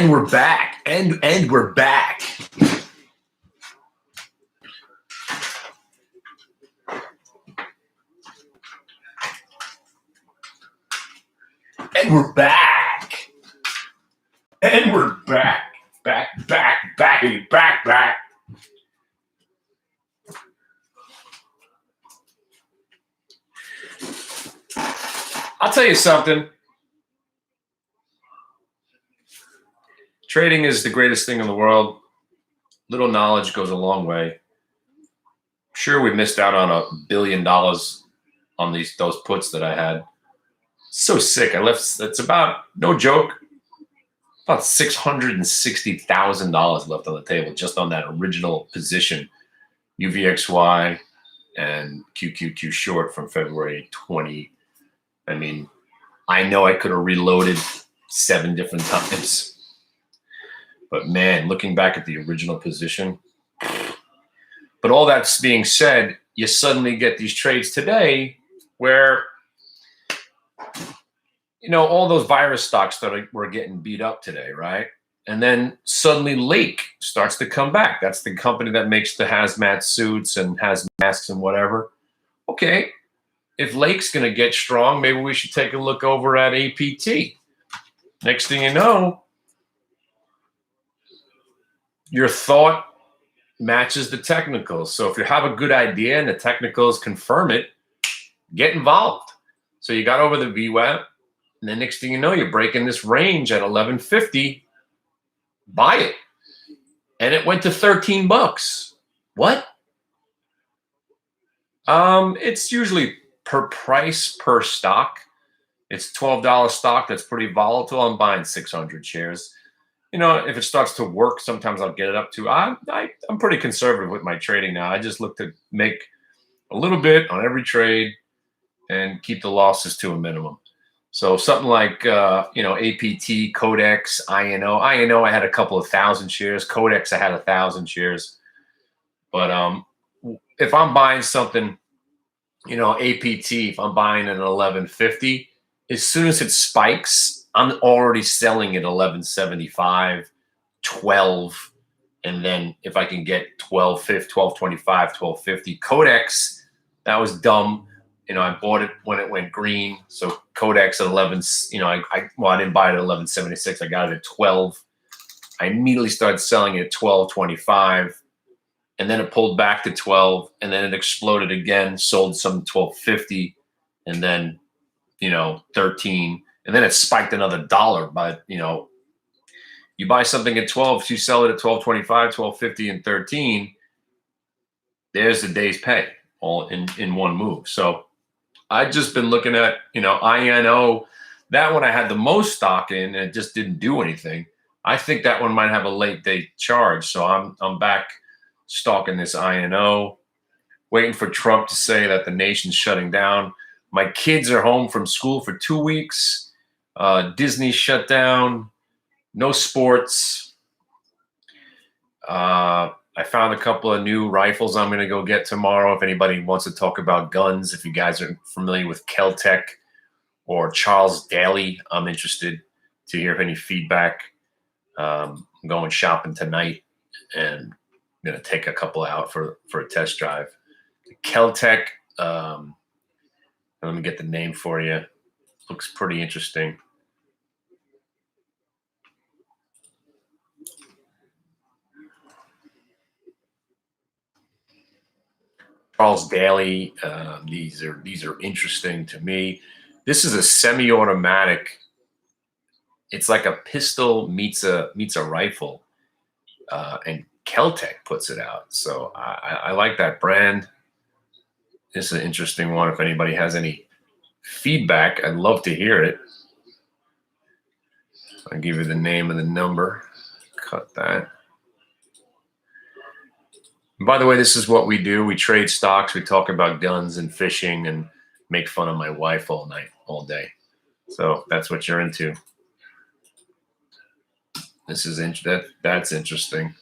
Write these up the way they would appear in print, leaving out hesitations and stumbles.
And we're back. And we're back. And we're back. And we're back. Back. I'll tell you something. Trading is the greatest thing in the world. Little knowledge goes a long way. Sure, we missed out on $1 billion on those puts that I had. So sick. I left. It's about, no joke, about $660,000 left on the table just on that original position, UVXY and QQQ short from February 20. I mean, I know I could have reloaded 7 different times. But man, looking back at the original position. But all that's being said, you suddenly get these trades today where, you know, all those virus stocks that were getting beat up today, right? And then suddenly Lake starts to come back. That's the company that makes the hazmat suits and has masks and whatever. Okay, if Lake's going to get strong, maybe we should take a look over at APT. Next thing you know, your thought matches the technicals. So if you have a good idea and the technicals confirm it, get involved. So you got over the VWAP, and the next thing you know, you're breaking this range at 1150. Buy it. And it went to 13 bucks. What? It's usually per price per stock. It's $12 stock that's pretty volatile. I'm buying 600 shares. You know, if it starts to work, sometimes I'll get it up to. I'm pretty conservative with my trading now. I just look to make a little bit on every trade and keep the losses to a minimum. So something like, you know, APT, CODX, INO. INO, I had a couple of 1,000 shares. CODX, I had 1,000 shares. But if I'm buying something, you know, APT, if I'm buying an 1150, as soon as it spikes, I'm already selling at 1175, 12, and then if I can get 1225, 1250. CODX, that was dumb. You know, I bought it when it went green. So CODX at 11, you know, I didn't buy it at 1176. I got it at 12. I immediately started selling it at 1225, and then it pulled back to 12, and then it exploded again, sold some 1250, and then, you know, 13. And then it spiked another $1. But, you know, you buy something at 12, you sell it at 1225, 1250, and 13. There's the day's pay all in one move. So I've just been looking at, you know, INO. That one I had the most stock in, and it just didn't do anything. I think that one might have a late day charge. So I'm back stalking this INO, waiting for Trump to say that the nation's shutting down. My kids are home from school for 2 weeks. Disney shut down, no sports. I found a couple of new rifles I'm going to go get tomorrow. If anybody wants to talk about guns, if you guys are familiar with Kel-Tec or Charles Daly, I'm interested to hear any feedback. I'm going shopping tonight and I'm going to take a couple out for a test drive. Kel-Tec, let me get the name for you. Looks pretty interesting. Charles Daly. These are interesting to me. This is a semi-automatic. It's like a pistol meets a rifle, and Kel-Tec puts it out. So I like that brand. This is an interesting one. If anybody has any feedback, I'd love to hear it. I'll give you the name and the number. Cut that. And by the way, this is what we do. We trade stocks. We talk about guns and fishing and make fun of my wife all night, all day. So that's what you're into. This is that's interesting.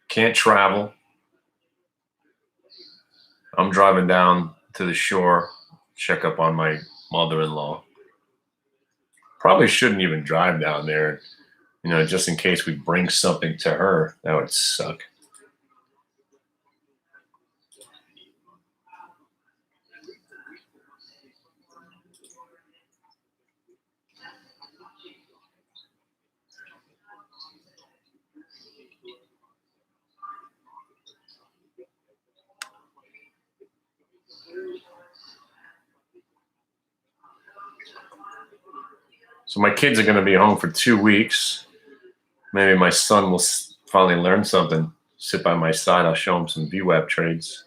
Can't travel. I'm driving down to the shore, check up on my mother-in-law. Probably shouldn't even drive down there, just in case we bring something to her. That would suck. So my kids are going to be home for 2 weeks. Maybe my son will finally learn something. Sit by my side. I'll show him some VWAP trades.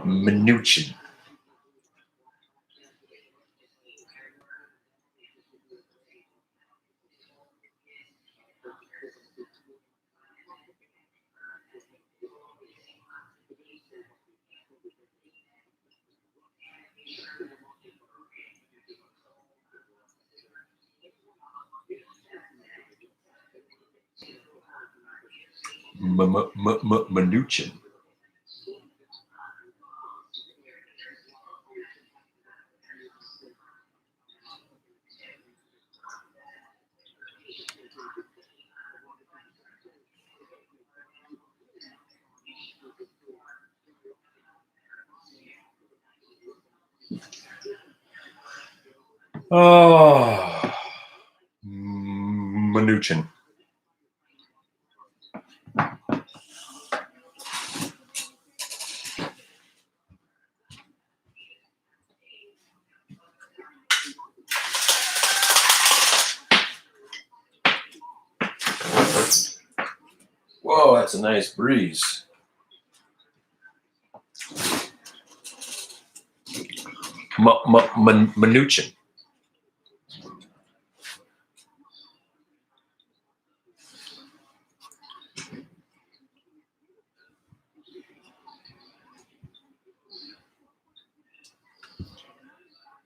Mnuchin. Mnuchin. Oh, Mnuchin. Whoa, that's a nice breeze. Mnuchin.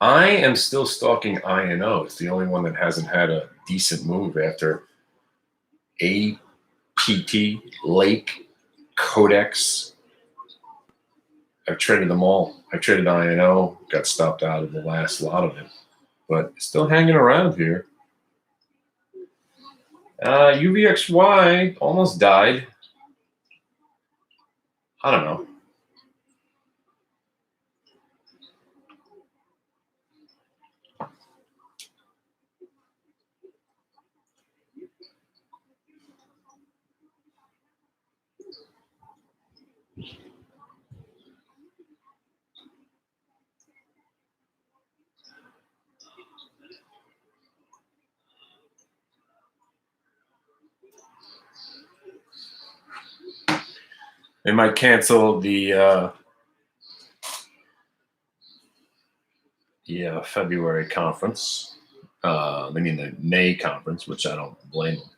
I am still stalking INO. It's the only one that hasn't had a decent move after APT, Lake, CODX. I've traded them all. I traded INO, got stopped out of the last lot of it, but still hanging around here. UVXY almost died. I don't know. They might cancel the February conference. They mean the May conference, which I don't blame them.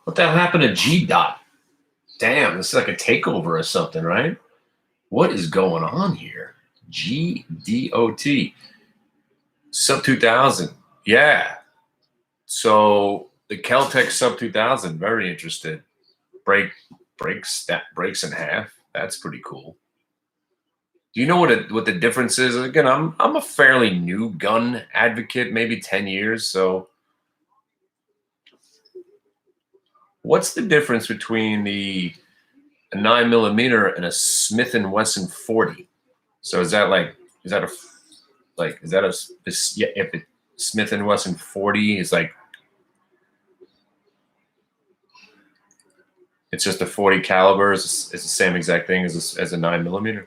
What the hell happened to G dot? Damn, this is like a takeover or something, right? What is going on here? GDOT. Sub 2000. Yeah. So the Caltech Sub 2000, very interested. Breaks in half. That's pretty cool. Do you know what the difference is? Again, I'm a fairly new gun advocate, maybe 10 years. So what's the difference between a 9mm and a Smith & Wesson 40? So is that a if it Smith & Wesson 40 is like It's just a 40 caliber. It's the same exact thing as a 9mm.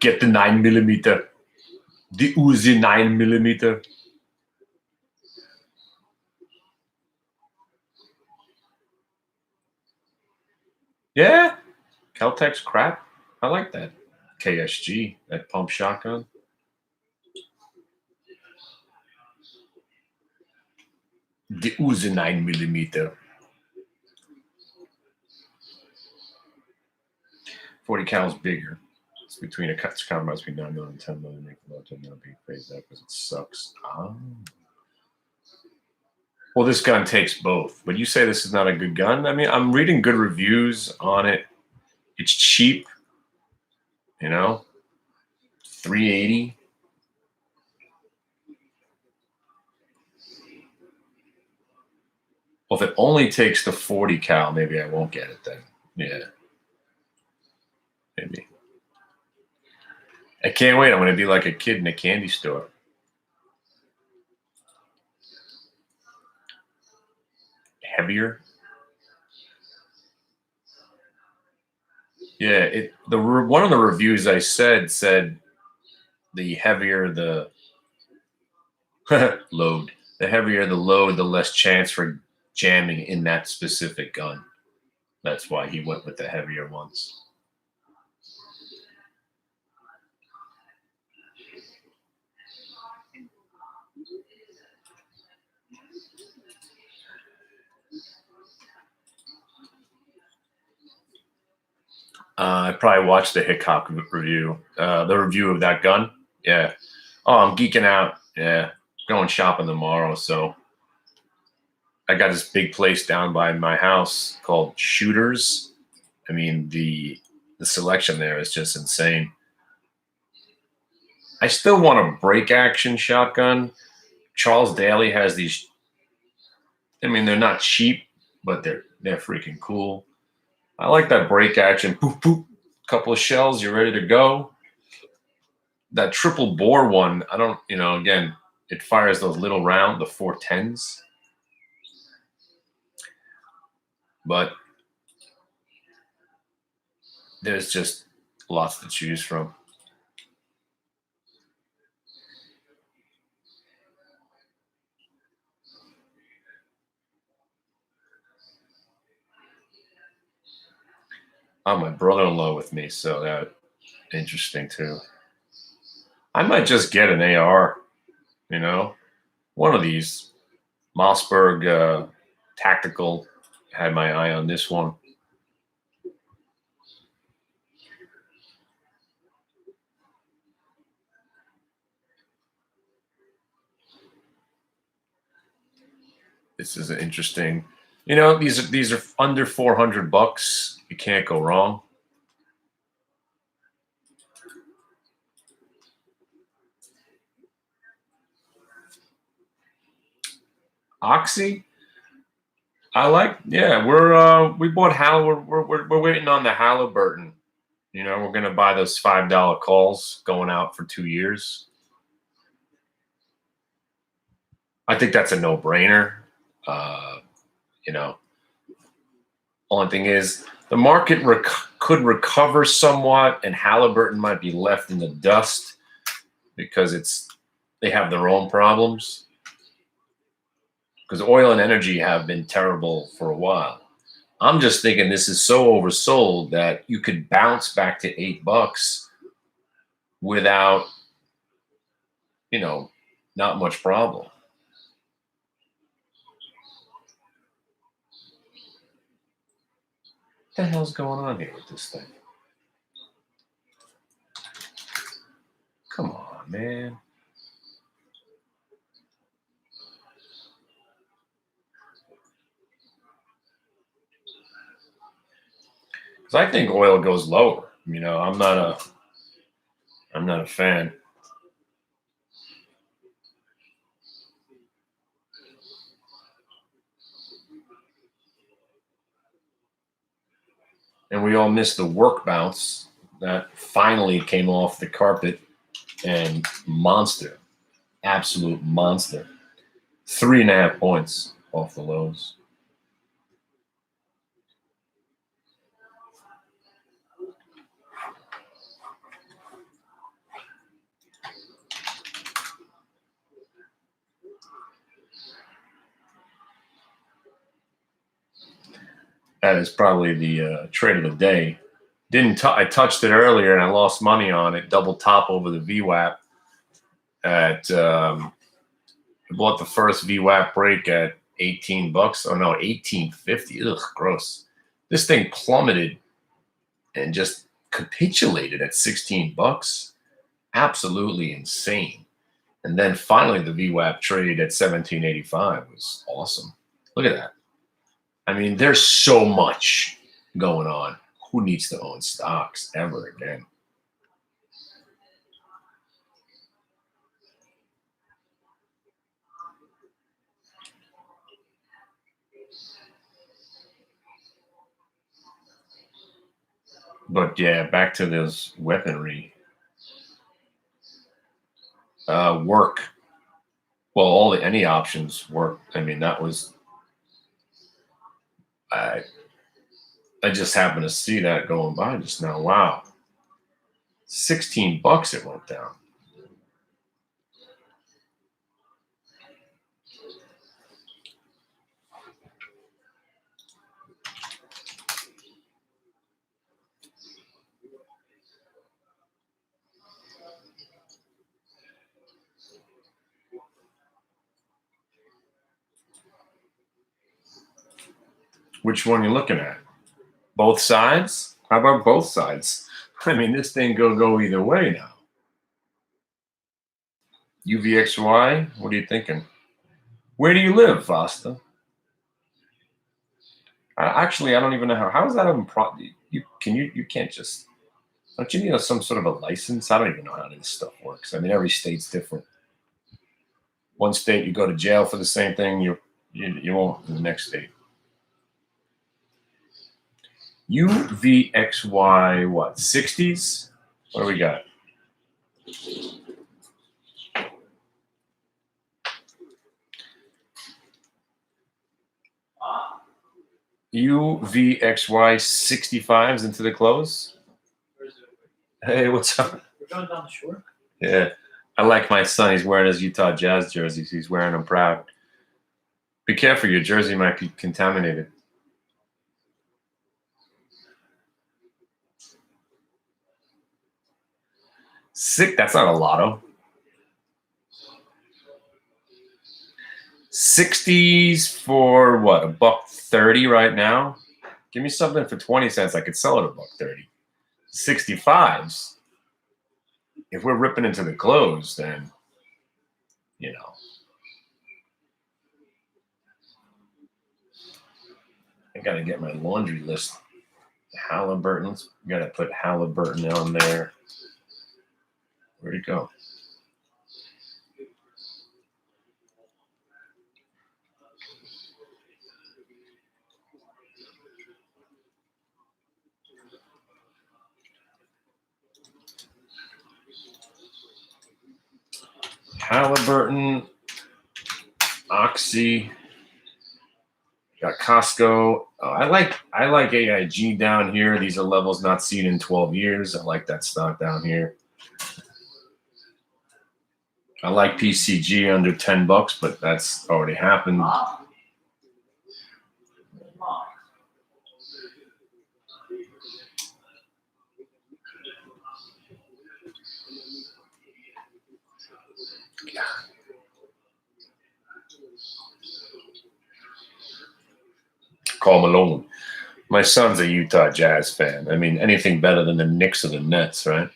Get the 9mm. The Uzi 9mm. Yeah, Kel-Tec's crap. I like that. KSG, that pump shotgun. The Uzi 9mm. 40 cal is bigger. It's between a compromise between 9mm and 10mm. Make the low 10mm be phased out because it sucks. Oh. Well, this gun takes both, but you say this is not a good gun. I mean, I'm reading good reviews on it. It's cheap, you know, $380. Well, if it only takes the 40 cal, maybe I won't get it then. Yeah, maybe. I can't wait. I'm going to be like a kid in a candy store. Heavier. Yeah, one of the reviews I said the heavier the load, the heavier the load, the less chance for jamming in that specific gun. That's why he went with the heavier ones. I probably watched the Hickok review, the review of that gun. Yeah. Oh, I'm geeking out. Yeah. Going shopping tomorrow. So I got this big place down by my house called Shooters. I mean, the selection there is just insane. I still want a break action shotgun. Charles Daly has these. I mean, they're not cheap, but they're freaking cool. I like that break action. Poof, poof. Couple of shells, you're ready to go. That triple bore one, I don't, again, it fires those little round, the 410s. But there's just lots to choose from. Oh, my brother-in-law with me, so that interesting too. I might just get an AR, one of these. Mossberg Tactical, had my eye on this one. This is interesting. These are under $400. You can't go wrong. Oxy, I like. Yeah, we bought we're waiting on the Halliburton. We're gonna buy those $5 calls going out for 2 years. I think that's a no-brainer. Only thing is the market could recover somewhat, and Halliburton might be left in the dust because they have their own problems. Because oil and energy have been terrible for a while. I'm just thinking this is so oversold that you could bounce back to $8 without, not much problem. What the hell's going on here with this thing? Come on, man. Because I think oil goes lower. I'm not a fan. And we all missed the work bounce that finally came off the carpet, and monster, absolute monster. 3.5 points off the lows. That is probably the trade of the day. I touched it earlier and I lost money on it. Double top over the VWAP at I bought the first VWAP break at 18 bucks. Oh no, 18.50. Ugh, gross. This thing plummeted and just capitulated at 16 bucks. Absolutely insane. And then finally the VWAP trade at 17.85 was awesome. Look at that. I mean, there's so much going on. Who needs to own stocks ever again? But yeah, back to this weaponry. Work. Well, any options work. I mean, that was I just happened to see that going by just now. Wow. 16 bucks it went down. Which one you looking at? Both sides? How about both sides? I mean, this thing go either way now. UVXY, what are you thinking? Where do you live, Vasta? Actually, I don't even know how is that even you can't just, don't you need some sort of a license? I don't even know how this stuff works. I mean, every state's different. One state you go to jail for the same thing, you won't in the next state. UVXY, what, 60s? What do we got? UVXY 65s into the close. Hey, what's up? We're going down the shore. Yeah, I like my son. He's wearing his Utah Jazz jerseys. He's wearing them proud. Be careful, your jersey might be contaminated. Sick, that's not a lotto. 60s for what, $1.30 right now? Give me something for 20 cents. I could sell it at $1.30. 65s. If we're ripping into the close, then, you know. I got to get my laundry list. Halliburton's. Got to put Halliburton on there. Where'd it go? Halliburton, Oxy, got Costco. Oh, I like AIG down here. These are levels not seen in 12 years. I like that stock down here. I like PCG under 10 bucks, but that's already happened. Call Malone. My son's a Utah Jazz fan. I mean, anything better than the Knicks or the Nets, right?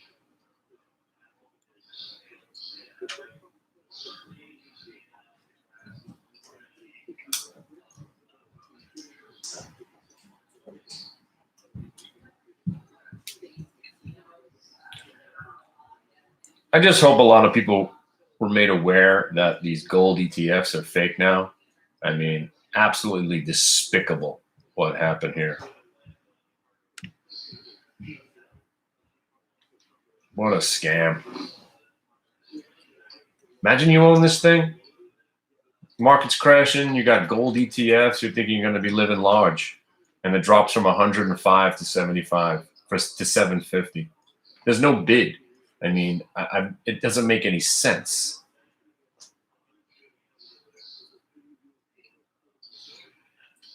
I just hope a lot of people were made aware that these gold ETFs are fake now. I mean, absolutely despicable what happened here. What a scam. Imagine you own this thing. Market's crashing. You got gold ETFs. You're thinking you're going to be living large, and it drops from 105 to 75 to 750. There's no bid. I mean, it doesn't make any sense.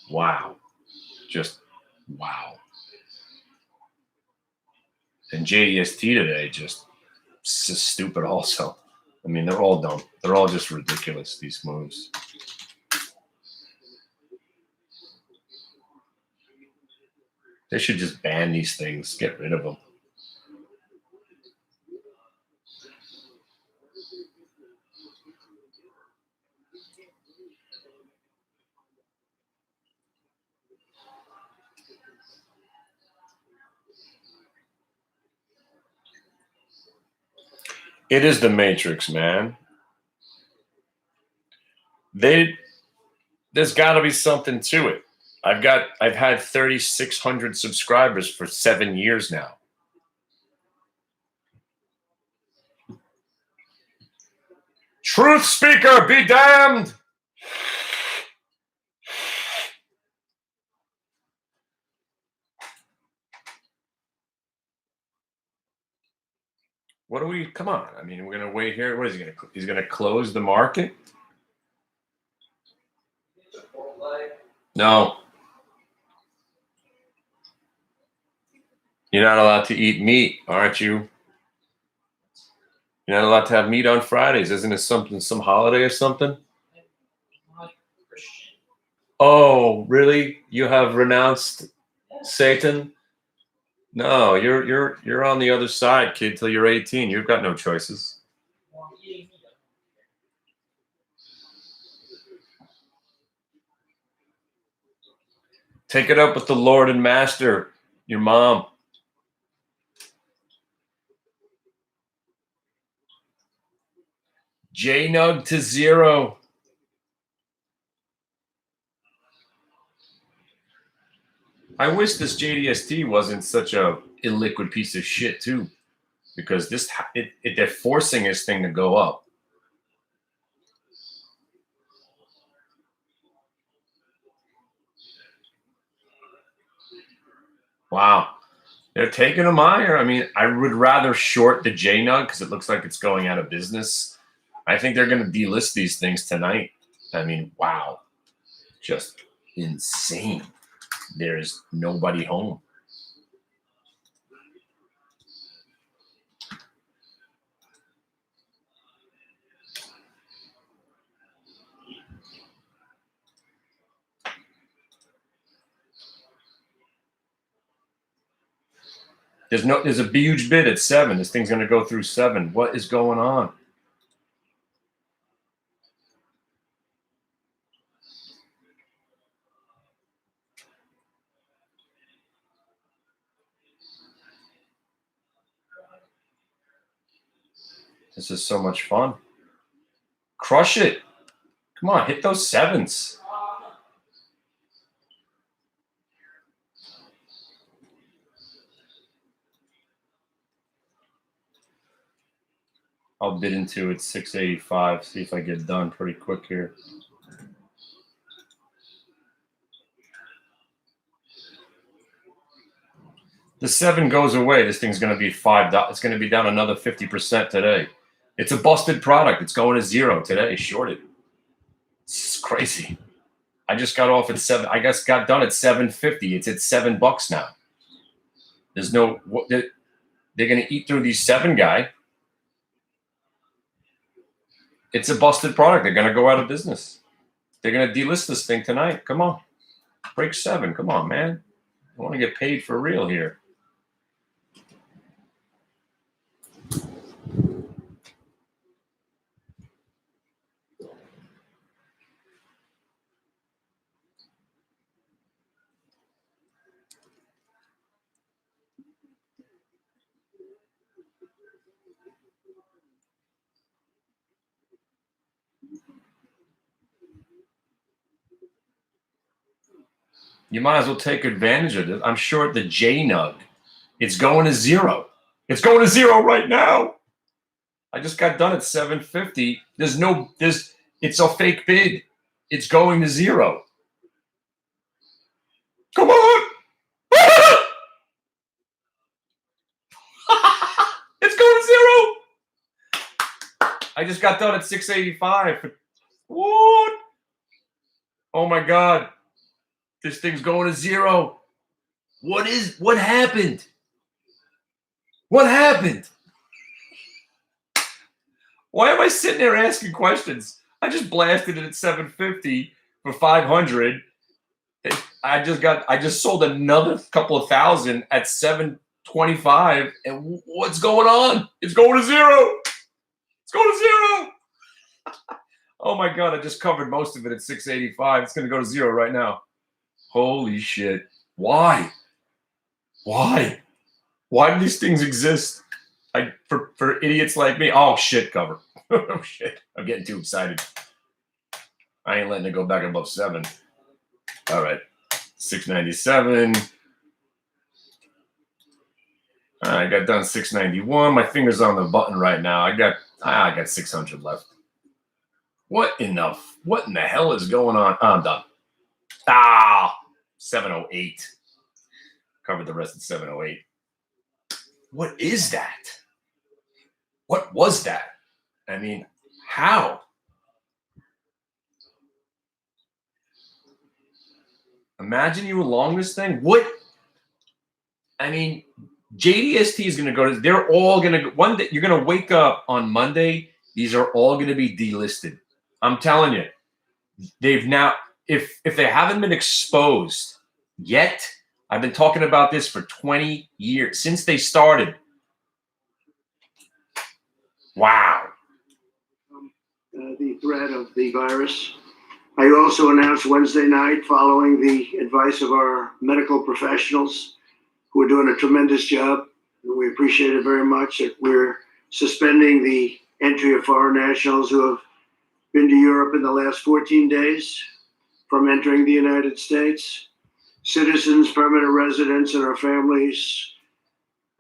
Wow. Just wow. And JDST today just stupid also. I mean, they're all dumb. They're all just ridiculous, these moves. They should just ban these things. Get rid of them. It is the Matrix, man. There's got to be something to it. I've had 3,600 subscribers for 7 years now. Truth speaker, be damned. What do we, come on. I mean, we're going to wait here. What is he going to, he's going to close the market? No. You're not allowed to eat meat, aren't you? You're not allowed to have meat on Fridays. Isn't it something, some holiday or something? Oh, really? You have renounced Satan? No, you're on the other side, kid, till you're 18. You've got no choices. Take it up with the Lord and Master, your mom. J-Nug to 0. I wish this JDST wasn't such a illiquid piece of shit too, because they're forcing this thing to go up. Wow. They're taking them higher. I mean, I would rather short the JNUG because it looks like it's going out of business. I think they're going to delist these things tonight. I mean, wow. Just insane. There's nobody home. There's a huge bid at 7. This thing's going to go through 7. What is going on? This is so much fun. Crush it. Come on, hit those 7s. I'll bid into it 685. See if I get done pretty quick here. The 7 goes away. This thing's going to be $5. It's going to be down another 50% today. It's a busted product. It's going to 0 today. Shorted. It's crazy. I just got off at 7. I guess got done at 750. It's at $7 now. There's no. They're going to eat through these 7 guy. It's a busted product. They're going to go out of business. They're going to delist this thing tonight. Come on. Break 7. Come on, man. I want to get paid for real here. You might as well take advantage of it. I'm short the JNUG. It's going to 0. It's going to 0 right now. I just got done at 750. It's a fake bid. It's going to zero. Come on. It's going to zero. I just got done at 685. What? Oh my God. This thing's going to zero. What happened? What happened? Why am I sitting there asking questions? I just blasted it at 750 for 500. I just sold another couple of thousand at 725. And what's going on? It's going to zero. It's going to zero. Oh my God, I just covered most of it at 685. It's going to go to zero right now. Holy shit. Why? Why? Why do these things exist? For idiots like me. Oh shit, cover. Oh shit. I'm getting too excited. I ain't letting it go back above 7. All right. 697. I got done 691. My finger's on the button right now. I got 600 left. What in the hell is going on? Oh, I'm done. 708. Covered the rest at 708. What is that? What was that? I mean, how? Imagine you along this thing. What? I mean, JDST is going to go to, they're all going to, one day, you're going to wake up on Monday. These are all going to be delisted. I'm telling you, they've now, if they haven't been exposed yet, I've been talking about this for 20 years, since they started. Wow. The threat of the virus. I also announced Wednesday night, following the advice of our medical professionals who are doing a tremendous job, and we appreciate it very much, that we're suspending the entry of foreign nationals who have been to Europe in the last 14 days from entering the United States. Citizens, permanent residents, and our families,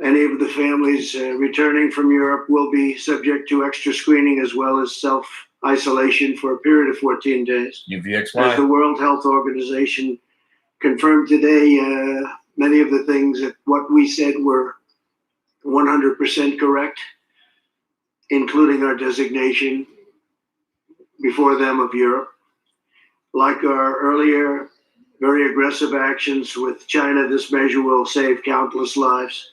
any of the families returning from Europe will be subject to extra screening as well as self-isolation for a period of 14 days. UVXY. As the World Health Organization confirmed today, many of the things that what we said were 100% correct, including our designation before them of Europe. Like our earlier very aggressive actions with China, this measure will save countless lives.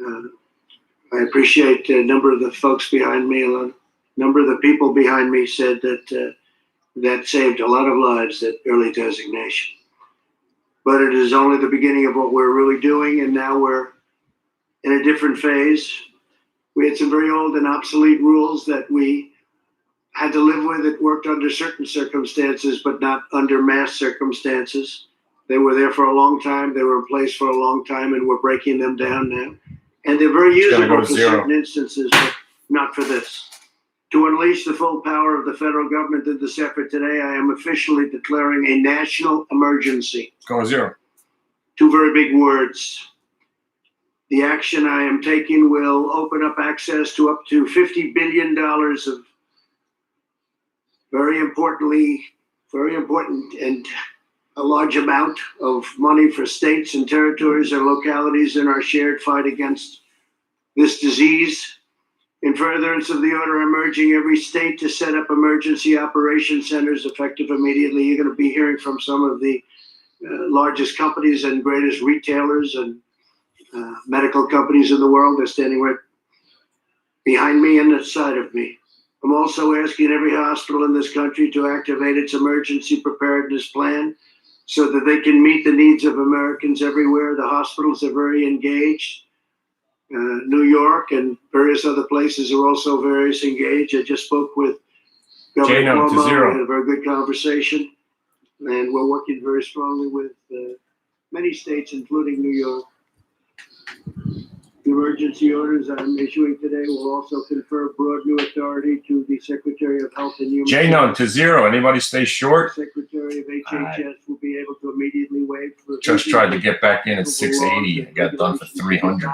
I appreciate a number of the folks behind me, a number of the people behind me said that that saved a lot of lives, that early designation. But it is only the beginning of what we're really doing, and now we're in a different phase. We had some very old and obsolete rules that we had to live with. It worked under certain circumstances, but not under mass circumstances. They were there for a long time. They were in place for a long time, and we're breaking them down now. And they're very usable for certain instances, but not for this. To unleash the full power of the federal government in this effort today, I am officially declaring a national emergency. Go to zero. 2 very big words. The action I am taking will open up access to up to $50 billion of very important and a large amount of money for states and territories and localities in our shared fight against this disease. In furtherance of the order emerging every state to set up emergency operation centers effective immediately. You're going to be hearing from some of the largest companies and greatest retailers and medical companies in the world. They're standing right behind me and the side of me. I'm also asking every hospital in this country to activate its emergency preparedness plan so that they can meet the needs of Americans everywhere. The hospitals are very engaged. New York and various other places are also very engaged. I just spoke with Governor Cuomo. We had a very good conversation, and we're working very strongly with many states, including New York. The emergency orders I'm issuing today will also confer broad new authority to the Secretary of Health and Human Services. to zero. Anybody stay short? The Secretary of HHS will be able to immediately waive. Just tried to get back in at 680. I got done for 300.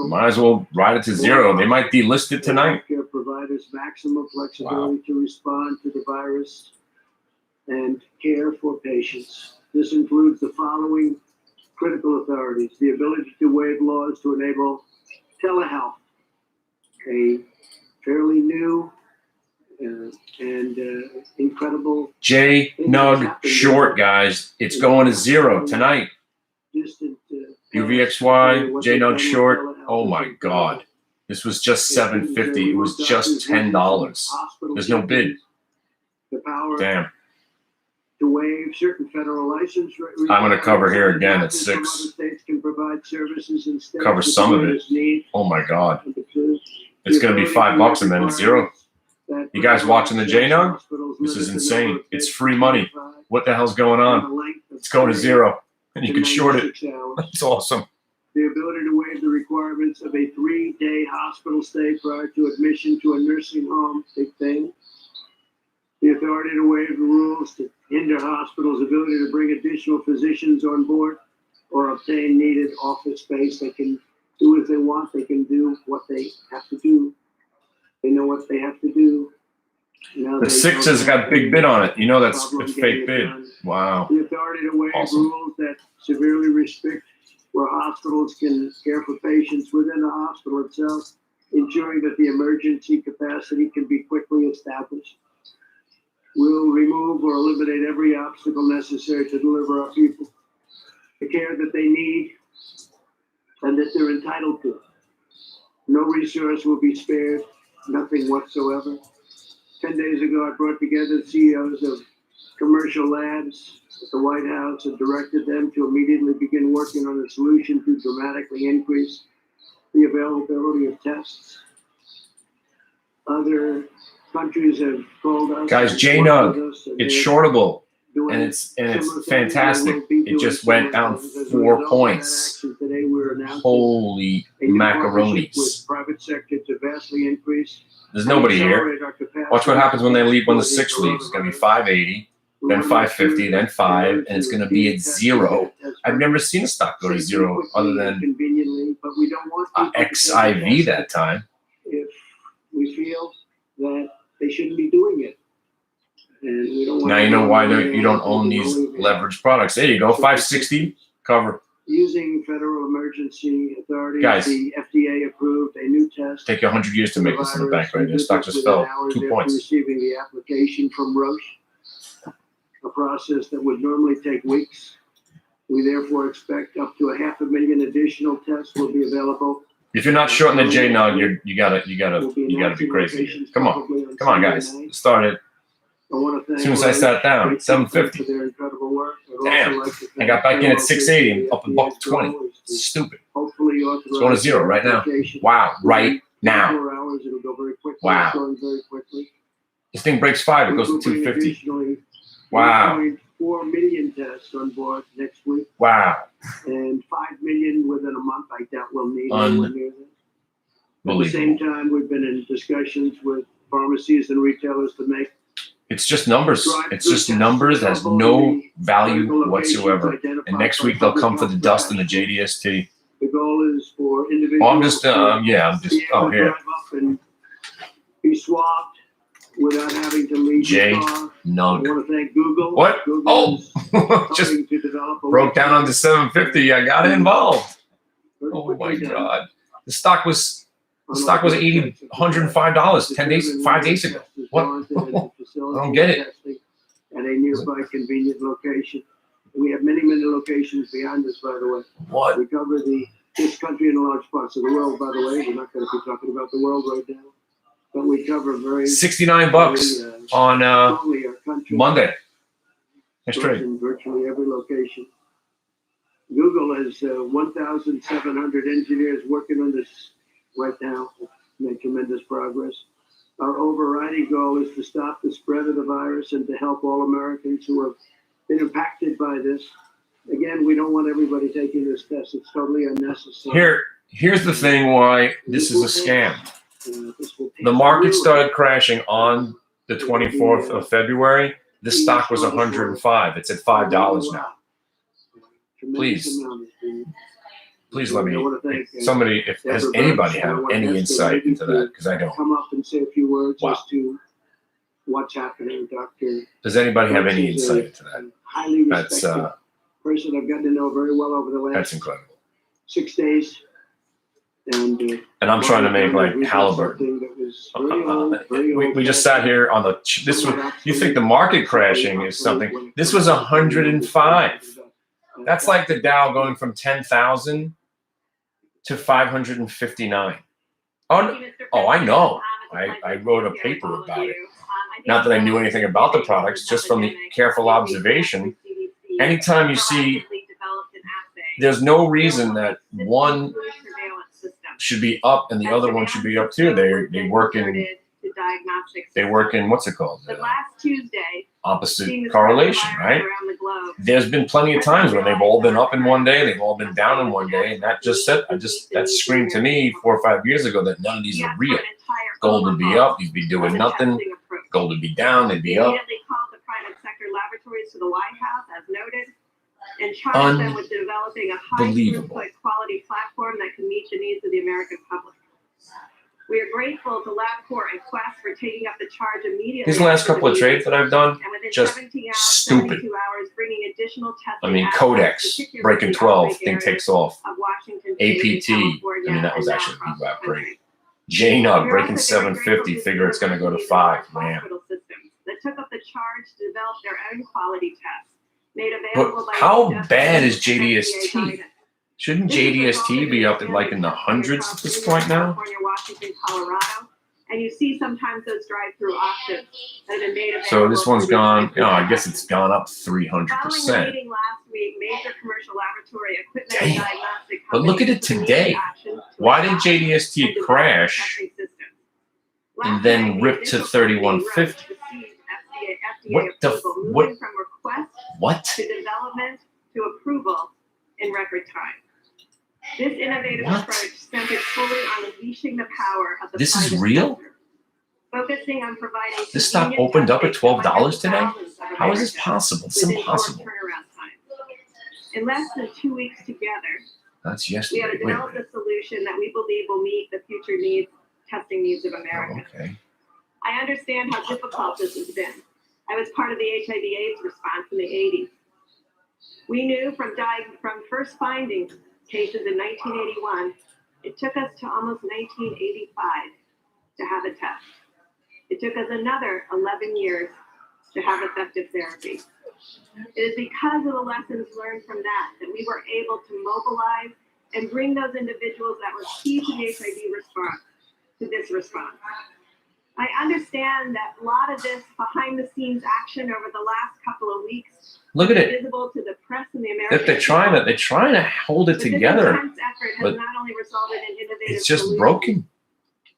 Might as well ride it to zero. They might delist it tonight. Healthcare providers maximum flexibility to respond to the virus and care for patients. This includes the following critical authorities: the ability to waive laws to enable telehealth, a fairly new and incredible J Nug short, guys. It's going to zero tonight. distant UVXY, J Nug short. Oh my God. This was just $7.50. It was just $10. There's no bid. The power Damn. to waive certain federal license I'm going to cover here again at 6. States can provide services in states Cover some of it. Oh my God. It's going to be $5 and then it's zero. You guys watching the JNUG? This is insane. It's free money. What the hell's going on? It's going to zero. And you can short it. That's awesome. The ability to waive the requirements of a 3-day hospital stay prior to admission to a nursing home, big thing. The authority to waive the rules to hinder hospitals' ability to bring additional physicians on board or obtain needed office space. They can do as they want. They can do what they have to do. They know what they have to do. The 6 has got big bid on it. You know that's a fake bid. Wow. The authority to waive rules that severely restrict where hospitals can care for patients within the hospital itself, ensuring that the emergency capacity can be quickly established. We'll remove or eliminate every obstacle necessary to deliver our people the care that they need and that they're entitled to. No resource will be spared, nothing whatsoever. 10 days ago, I brought together CEOs of commercial labs at the White House and directed them to immediately begin working on a solution to dramatically increase the availability of tests. Other countries have called us. Guys, JNUG, it's shortable and it's fantastic. It just went down 4 points. Holy macaronis. Private sector to vastly increase. There's nobody here. Watch what happens when they leave, when the 6 leaves. It's going to be 580, then 550, then 5, and it's going to be at 0. I've never seen a stock go to 0 other than XIV that time. If we feel that they shouldn't be doing it. And we don't want now you know why you don't own these leveraged products. There you go, 560, cover. Using federal emergency authorities, Guys, the FDA approved a new test. Take you 100 years to make this in the bank right there. Stock just fell 2 points. Receiving the application from Roche, a process that would normally take weeks. We therefore expect up to 500,000 additional tests will be available. If you're not shorting the JNUG, you gotta be crazy. Come on, guys. Start it. As soon as I sat down, 750. Damn, I got back in at 680, up $1.20. Stupid. It's going to 0 right now. Wow, right now. Wow. This thing breaks 5, it goes to 250. Wow. 4 million tests on board next week. Wow. And 5 million within a month. I doubt we'll need. Unbelievable. At the same time, we've been in discussions with pharmacies and retailers to make. It's just numbers. It's just numbers. It has no value whatsoever. And next week they'll come for the dust and the JDST. The goal is for individuals. Oh, I'm just here. And be swabbed without having to leave. JNUG. I want to thank Google. What? Google Just broke down onto 750. I got involved. Oh my God. The stock was 80, $105 5 days ago. What? I don't get it. At a nearby convenient location. We have many locations behind us, by the way. What? We cover this country and large parts of the world, by the way. We're not going to be talking about the world right now. But we cover $69 on Monday. Nice trade. In virtually every location. Google has 1,700 engineers working on this right now. Made tremendous progress. Our overriding goal is to stop the spread of the virus and to help all Americans who have been impacted by this. Again, we don't want everybody taking this test. It's totally unnecessary. Here's the thing why this is a scam. The market started crashing on the 24th of February. The stock was 105. It's at $5 now. Please let me, somebody, has anybody have any insight into that? Because I don't. Come up and say a few words as to what's happening. Dr. Does anybody have any Coates is insight into that? highly That's respected person I've gotten to know very well over the that's last incredible. 6 days. And I'm trying to make like Halliburton. That was very old, very We just sat here on the. This was. You think the market crashing is something? This was 105. That's like the Dow going from 10,000 to 559. Oh, I know. I wrote a paper about it. Not that I knew anything about the products, just from the careful observation. Anytime you see, there's no reason that one should be up and the other one should be up too. They work in what's it called? Opposite correlation, right? There's been plenty of times when they've all been up in one day, they've all been down in one day, and that just said, that screamed to me 4 or 5 years ago that none of these are real. Gold would be up, you'd be doing nothing. Gold would be down, they'd be up. Immediately called the private sector laboratories to the White House, as noted, and charged them with developing a high-throughput quality platform that can meet the needs of the American public. We are grateful to LabCorp and Quest for taking up the charge immediately. These last couple of trades that I've done, just 17 hours, stupid. 72 hours, bringing additional testing. I mean, CODX breaking 12, thing takes off. APT, I mean, that was actually a big lap break. JNUG breaking 750, figure it's going to go to 5. Man. That took up the charge to develop their own quality tests. But how bad is JDST? Shouldn't JDST be up in like in the hundreds at this point now? California, Washington, Colorado, and you see sometimes those drive-through options that have been made available. So this one's gone. I guess it's gone up 300%. Following a meeting last week, major commercial laboratory equipment and diagnostic But look at it today. Why did JDST crash and then rip to 3150? What the what? To development to approval in record time. This innovative approach centered fully on unleashing the power of the This is private real? sector, focusing on providing This stock opened up at $12 today? How is this possible? It's impossible. In less than 2 weeks together, That's we yesterday. have developed a solution that we believe will meet the future testing needs of America. Okay. I understand how difficult this has been. I was part of the HIV/AIDS response in the 80s. We knew from first finding cases in 1981, it took us to almost 1985 to have a test. It took us another 11 years to have effective therapy. It is because of the lessons learned from that we were able to mobilize and bring those individuals that were key to the HIV response to this response. I understand that a lot of this behind-the-scenes action over the last couple of weeks Look at it. visible to the press and the American That they're trying to hold it together. This intense effort has but not only resulted in innovative it's just solutions, broken.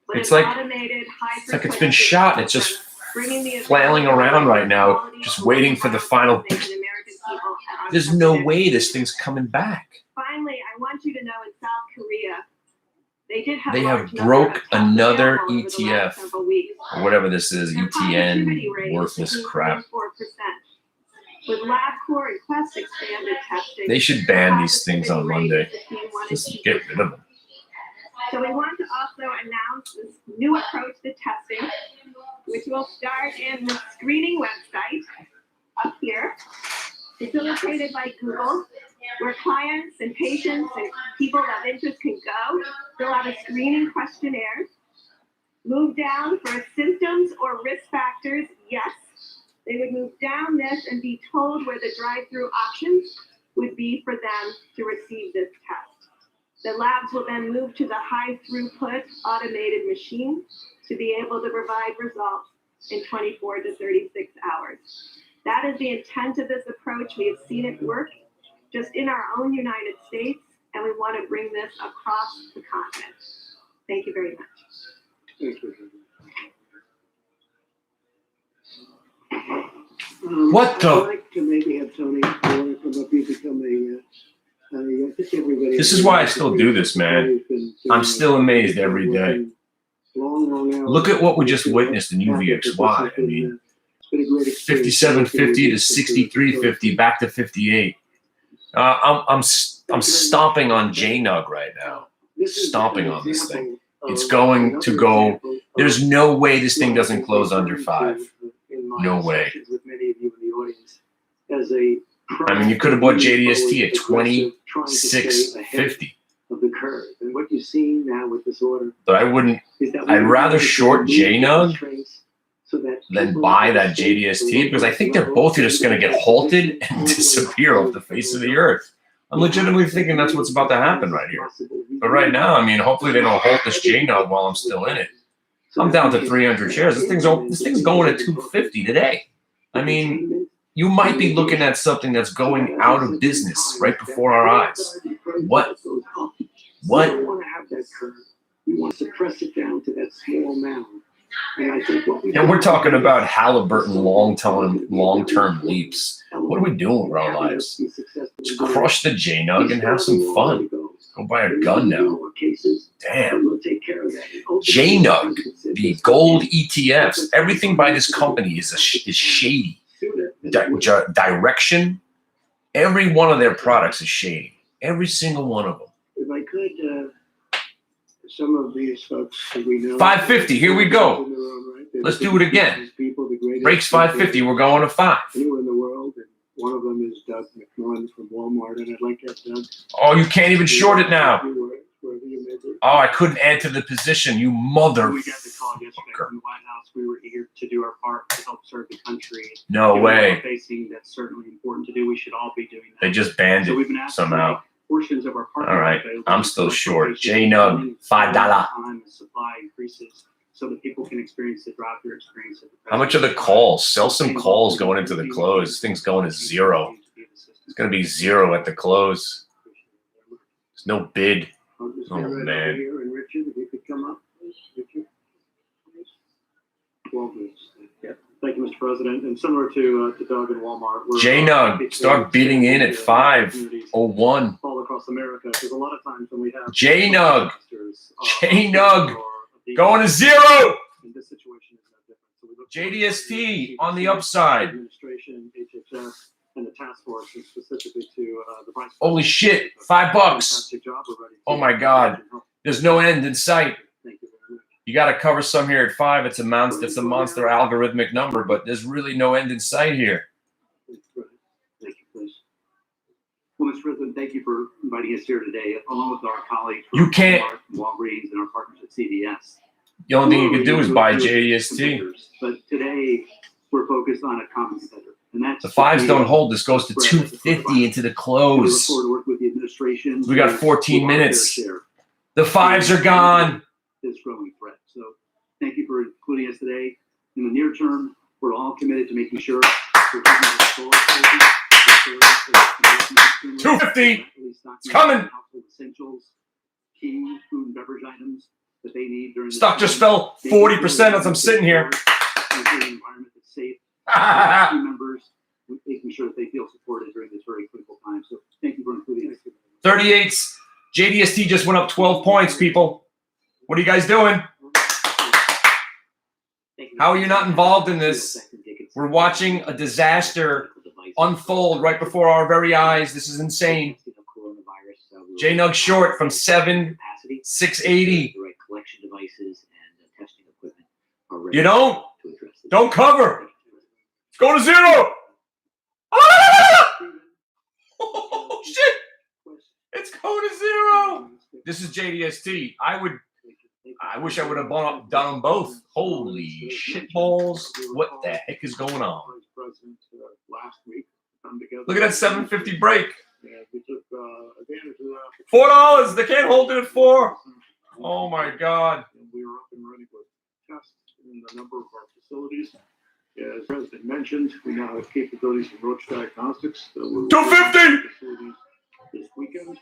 but It's an like automated, it's like it's been shot and it's just bringing the flailing around right now, just waiting for the final. American people at our There's no fingertips. way this thing's coming back. Finally, I want you to know in South Korea, they They have have broke another ETF, or whatever this is, Their ETN, positivity rate worthless is crap. 34%. With LabCorp and Quest expanded testing, They should ban these things on positivity rate Monday. is between 1 and Just 2%. get rid of them. So we want to also announce this new approach to testing, which will start in the screening website up here, facilitated by Google, where clients and patients and people of interest can go, fill out a screening questionnaire, move down for symptoms or risk factors, yes. They would move down this and be told where the drive-through options would be for them to receive this test. The labs will then move to the high-throughput automated machine to be able to provide results in 24 to 36 hours. That is the intent of this approach. We have seen it work just in our own United States, and we want to bring this across the continent. Thank you very much. Thank you. What the- I'd like to maybe have Tony come up here become I think everybody. This is why I still do this, man. I'm still amazed every day. Long hours. Look at what we just witnessed in UVXY. I mean, It's been a great experience. 5750 to 6350, back to 58. I'm stomping on JNUG right now. Stomping on this thing. It's going to go. There's no way this thing doesn't close under 5. in my No way. sessions with many of you in the audience as a I mean, you could have bought JDST at aggressive, trying to stay ahead $26.50, of the curve. And what you're seeing now with this order but I wouldn't. is that I'd rather short JNUG so that than buy that JDST because I think they're both just going to get halted and disappear off the face of the earth. I'm legitimately thinking that's what's about to happen right here. But right now, I mean, hopefully they don't halt this JNUG while I'm still in it. I'm down to 300 shares. This thing's going at 250 today. I mean, you might be looking at something that's going out of business right before our eyes. What? What? We don't want to have that curve. We want to suppress it down to that small mound. And I think And we're talking about Halliburton long-term leaps. What are we doing with our lives? Just crush the JNUG and have some fun. Go buy a gun now. Damn. JNUG, the gold ETFs, everything by this company is shady. Direction, every one of their products is shady. Every single one of them. If I could, some of these folks that we know. 550, here we go. Let's do it again. Breaks 550, we're going to 5. Anywhere in the world, and one of them is Doug McMillan from Walmart, and I'd like to have Doug. Oh, you can't even short it now. Oh, I couldn't add to the position, you mother. We got the call yesterday from the White House. We were eager to do our part to help serve the country. No way. Facing that's certainly important to do. We should all be doing that. They just banned So we've been it asked somehow. portions of our All right, I'm still short. JNUG, $5. Time the supply increases so that people can experience the drop-through experience. How much are the calls? Sell some calls going into the close. This thing's going to 0. It's going to be 0 at the close. There's no bid. Oh, man. Here, and Richard, if you could come up, please. Richard, please. 12 minutes. Yeah. Thank you, Mr. President. And similar to Doug and Walmart, we're JNUG, start bidding in at 501. all across America. Because a lot of times when we have JNUG, JNUG going to 0. And this situation is no different. So we look JDST on the upside. Administration, HHS, and the task force, and specifically to the vice. Holy shit, $5. Oh my God, there's no end in sight. You got to cover some here at 5. It's a monster algorithmic number, but there's really no end in sight here. Thank you, please. Well, Mr. President, thank you for inviting us here today, along with our colleagues from Walgreens and our partners at CVS. The only thing you can do is buy JDST. But today, we're focused on a common competitor. And that's the 5s don't hold. This goes to 250 into the close. We got 14 minutes. The 5s are gone. This growing threat. So thank you for including us today. In the near term, we're all committed to making sure we're keeping our stores open. 250. It's coming. Household essentials, key food and beverage items that they need during stock just fell 40% as I'm sitting here. Environment that's safe. Team members, making sure that they feel supported during this very critical time. So thank you for including us. 38s. JDST just went up 12 points, people. What are you guys doing? How are you not involved in this? We're watching a disaster unfold right before our very eyes. This is insane. JNUG short from 680. You don't cover. It's going to 0. Oh, shit. It's going to 0. This is JDST. I wish I would have done them both. Holy shit balls. What the heck is going on? Look at that 750 break. $4. They can't hold it at 4. Oh my God. We are up and running with tests in a number of our facilities. As has been mentioned, we now have capabilities in Roche Diagnostics. 250. This weekend.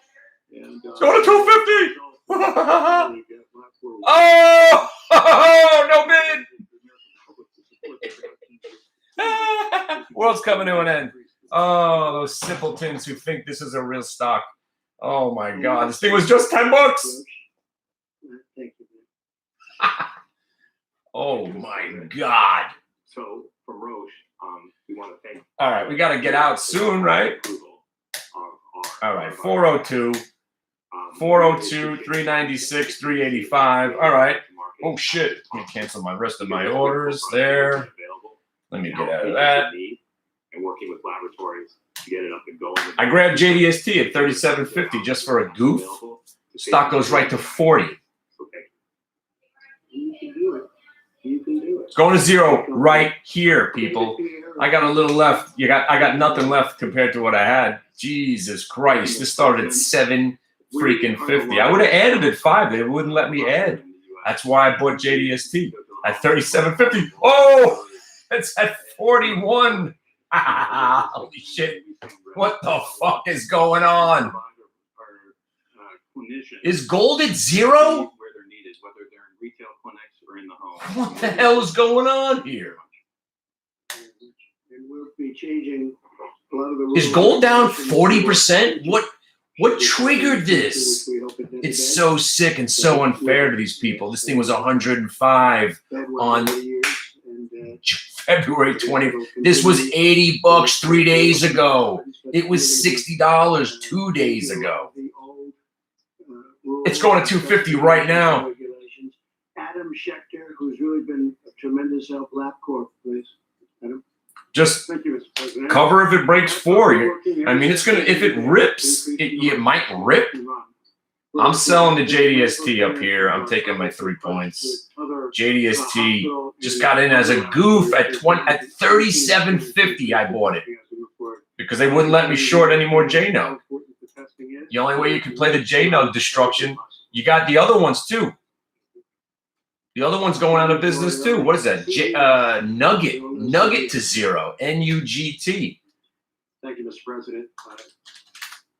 And, it's going to 250. No bid. World's coming to an end. Oh, those simpletons who think this is a real stock. Oh my God, this thing was just $10. Thank you. Oh my God. So from Roche, we want to thank. All right, we got to get out soon, right? All right, 402. 402, 396, 385. All right. Oh shit. Can't cancel my rest of my orders there. Let me to get help out of patients that. in need and working with laboratories to get it up and going. I grabbed JDST at 37.50 just for a goof. Stock goes right to 40. Okay. You can do it. You can do it. It's going to zero right here, people. I got a little left. I got nothing left compared to what I had. Jesus Christ. This started at 7 freaking 50. I would have added at 5. They wouldn't let me add. That's why I bought JDST at 37.50. Oh, it's at 41. Holy shit. What the fuck is going on? Is gold at zero? Where they're needed, whether they're in retail clinics or in the home. What the hell is going on here? And we'll be changing a lot of the rules. Is gold down 40%? What triggered this? It's so sick and so unfair to these people. This thing was 105 on February 20th. This was $80 3 days ago. It was $60 2 days ago. It's going to 250 right now. Adam Schechter, who's really been a tremendous help. LabCorp, please. Adam. Just Thank you, Mr. President. cover if it breaks 4. I mean, it's gonna. If it rips, it might rip. I'm selling the JDST up here. I'm taking my 3 points. JDST just got in as a goof at 37.50. I bought it because they wouldn't let me short any more JNUG. The only way you can play the JNUG destruction, you got the other ones too. The other one's going out of business too. What is that? Nugget to zero. NUGT. Thank you, Mr. President.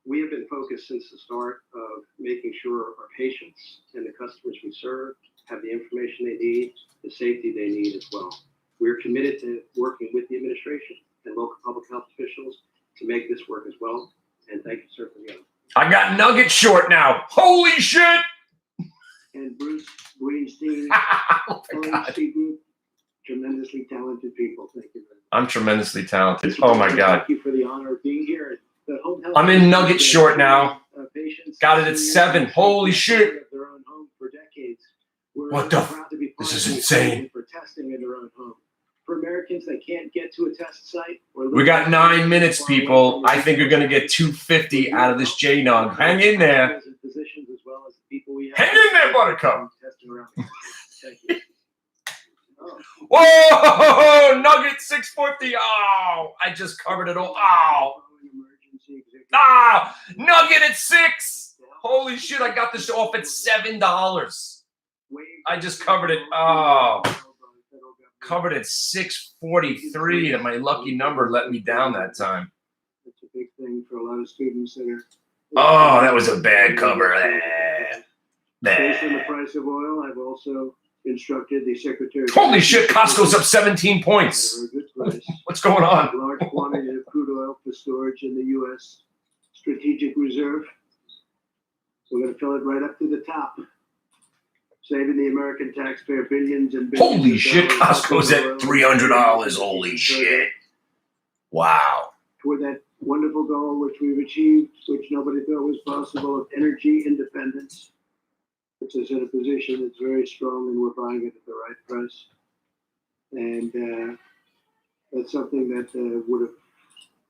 We have been focused since the start of making sure our patients and the customers we serve have the information they need, the safety they need as well. We're committed to working with the administration and local public health officials to make this work as well. And thank you, sir, for the other. I got Nugget short now. Holy shit! And Bruce Greenstein, Oh my God. OHC Group, tremendously talented people. Thank you very much. I'm tremendously talented. Oh my God. Thank you for the honor of being here. The home health I'm in Nugget short now. Patients Got it at 7. Holy shit. Their own home for decades. What the f- This is insane. For testing in their own home. For Americans that can't get to a test site. We got 9 minutes, people. I think we're going to get 250 out of this JNUG. Hang in there. Physicians as well as the people we have. Hang in there, Buttercup. Testing around. Thank you. Whoa! Nugget 650. Oh, I just covered it all. Oh. Ah! Nugget at 6. Holy shit, I got this off at $7. I just covered it. Oh. Covered at 643. And my lucky number let me down that time. That's a big thing for a lot of students that are. Oh, that was a bad cover. Based on the price of oil, I've also instructed the Secretary. Holy shit, Costco's up 17 points. At a good price. What's going on? Large quantity of crude oil for storage in the U.S. Strategic Reserve. We're going to fill it right up to the top, saving the American taxpayer billions and billions. Holy of shit, dollars Costco's at $300. Holy shit. Wow. Toward that wonderful goal which we've achieved, which nobody thought was possible, of energy independence. Puts us in a position that's very strong, and we're buying it at the right price. And that's something that would have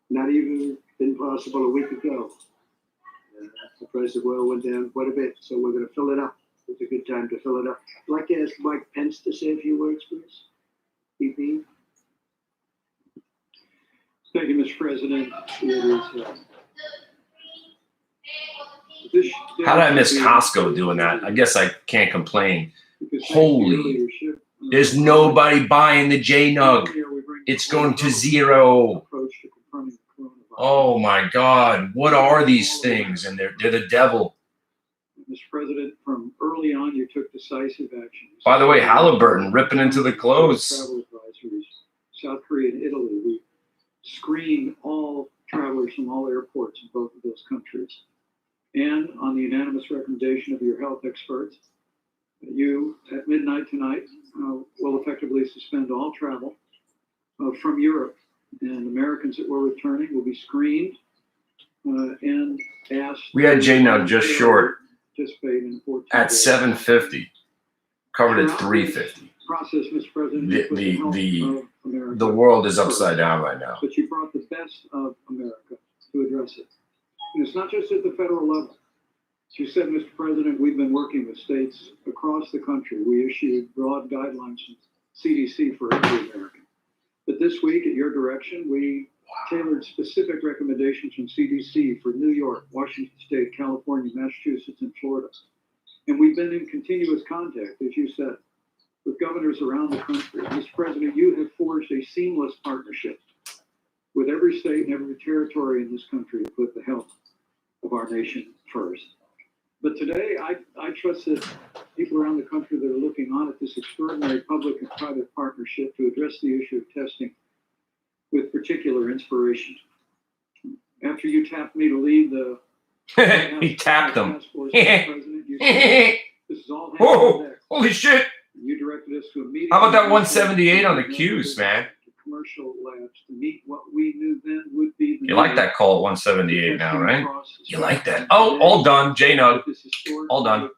not even been possible a week ago. The price of oil went down quite a bit, so we're going to fill it up. It's a good time to fill it up. I'd like to ask Mike Pence to say a few words, please. PP. Thank you, Mr. President. How did I miss Costco doing that? I guess I can't complain. Holy. There's nobody buying the JNUG. It's going to zero. Oh my God. What are these things? And they're the devil. Mr. President, from early on, you took decisive action. By the way, Halliburton ripping into the clothes. Travel advisories. South Korea and Italy. We screened all travelers from all airports in both of those countries. And on the unanimous recommendation of your health experts, you, at midnight tonight, will effectively suspend all travel from Europe. And Americans that were returning will be screened and asked. We had JNUG just short participate in 14 at days. 750. Covered at 350. Process, Mr. President, The the world is upside down right now. But you brought the best of America to address it. And it's not just at the federal level. As you said, Mr. President, we've been working with states across the country. We issued broad guidelines from CDC for every American. But this week, at your direction, we tailored specific recommendations from CDC for New York, Washington State, California, Massachusetts, and Florida. And we've been in continuous contact, as you said, with governors around the country. Mr. President, you have forged a seamless partnership with every state and every territory in this country to put the health of our nation first. But today, I trust that people around the country that are looking on at this extraordinary public and private partnership to address the issue of testing with particular inspiration. After you tapped me to lead the He tapped them. task force, Mr. President, you said, this is all hands on Whoa! deck. Holy shit! You directed us to a meeting. How about that 178 on the Qs, man? Commercial labs to meet what we knew then would be the You like that call at 178 now, right? You like that? Oh, all done, J-Nug. All done.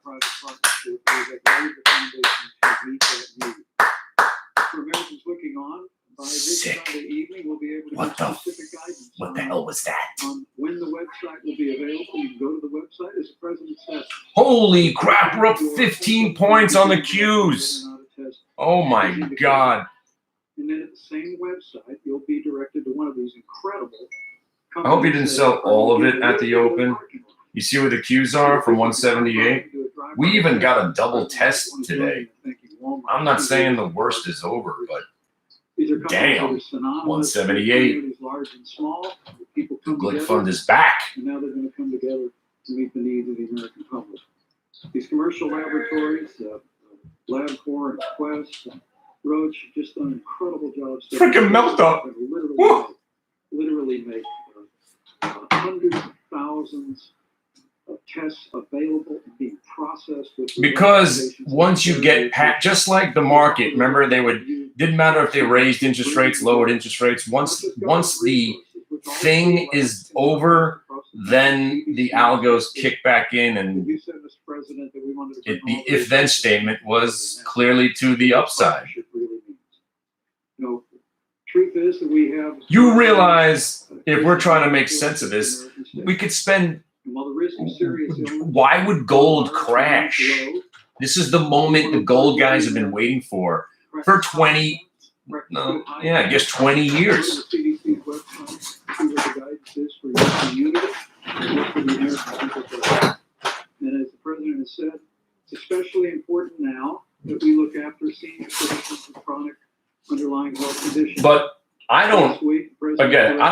For Americans looking on, by this Sick. Sunday evening, we'll be able to What get the specific guidance What the hell was that? on when the website will be available. You can go to the website, as the president said. Holy crap, we're up 15 points on the Qs. Oh my God. And then at the same website, you'll be directed to one of these incredible I hope you didn't sell all of it at the open. You see where the Qs are from 178? We even got a double test today. I'm not saying the worst is over, but damn, 178. Large and small. People come Good together, fund is back. and now they're going to come together to meet the needs of the American public. These commercial laboratories, LabCorp and Quest, Roche, have just done an incredible job. Freaking melt up. Literally make hundreds of thousands of tests available and being processed. Because once you get past, just like the market, remember didn't matter if they raised interest rates, lowered interest rates. Once the thing is over, then the algos kick back in, and You said, Mr. President, that we wanted to bring the all if-then this- statement was clearly to the upside. No, truth is that we have. You realize if we're trying to make sense of this, we could spend. While the risk of serious illness- Why would gold crash? This is the moment the gold guys have been waiting for 20 years. And as the president has said, it's especially important now that we look after senior citizens with chronic underlying health conditions. But I don't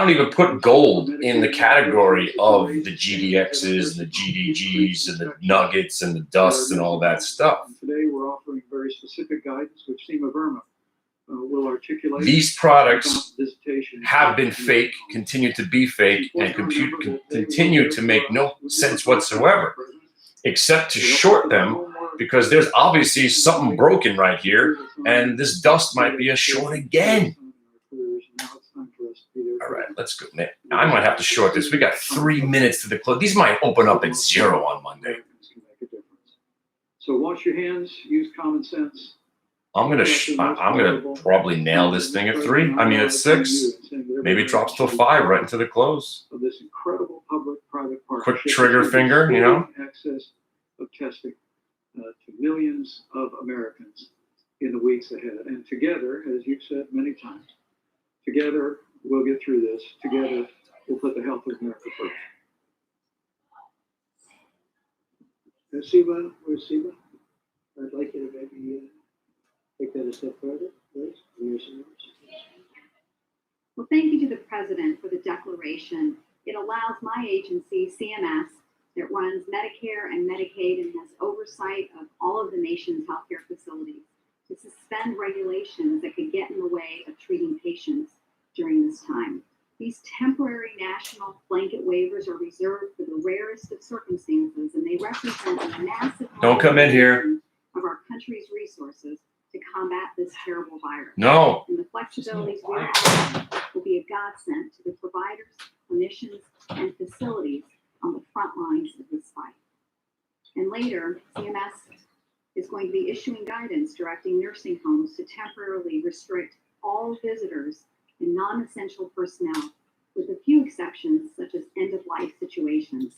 even put gold in the category of the GDXs, the GDGs, and the nuggets, and the dusts, and all that stuff. Today, we're offering very specific guidance, which Seema Verma will articulate. These products have been fake, continue to be fake, and continue to make no sense whatsoever, except to short them, because there's obviously something broken right here, and this dust might be a short again. All right, let's go. Man, I might have to short this. We got 3 minutes to the close. These might open up at 0 on Monday. So wash your hands, use common sense. I'm gonna probably nail this thing at 3. I mean at 6. Maybe it drops to a 5 right into the close. Of this incredible public-private Quick partnership. trigger finger, you know. Access of testing to millions of Americans in the weeks ahead. And together, as you've said many times, together we'll get through this. Together we'll put the health of America first. Seema, where's Seema? I'd like you to maybe take that a step further, please. Well, thank you to the President for the declaration. It allows my agency, CMS, that runs Medicare and Medicaid and has oversight of all of the nation's healthcare facilities, to suspend regulations that could get in the way of treating patients during this time. These temporary national blanket waivers are reserved for the rarest of circumstances, and they represent a massive Don't come in here. mobilization of our country's resources to combat this terrible virus. No. And the flexibilities we have will be a godsend to the providers, clinicians, and facilities on the front lines of this fight. And later, CMS is going to be issuing guidance directing nursing homes to temporarily restrict all visitors and non-essential personnel, with a few exceptions such as end-of-life situations.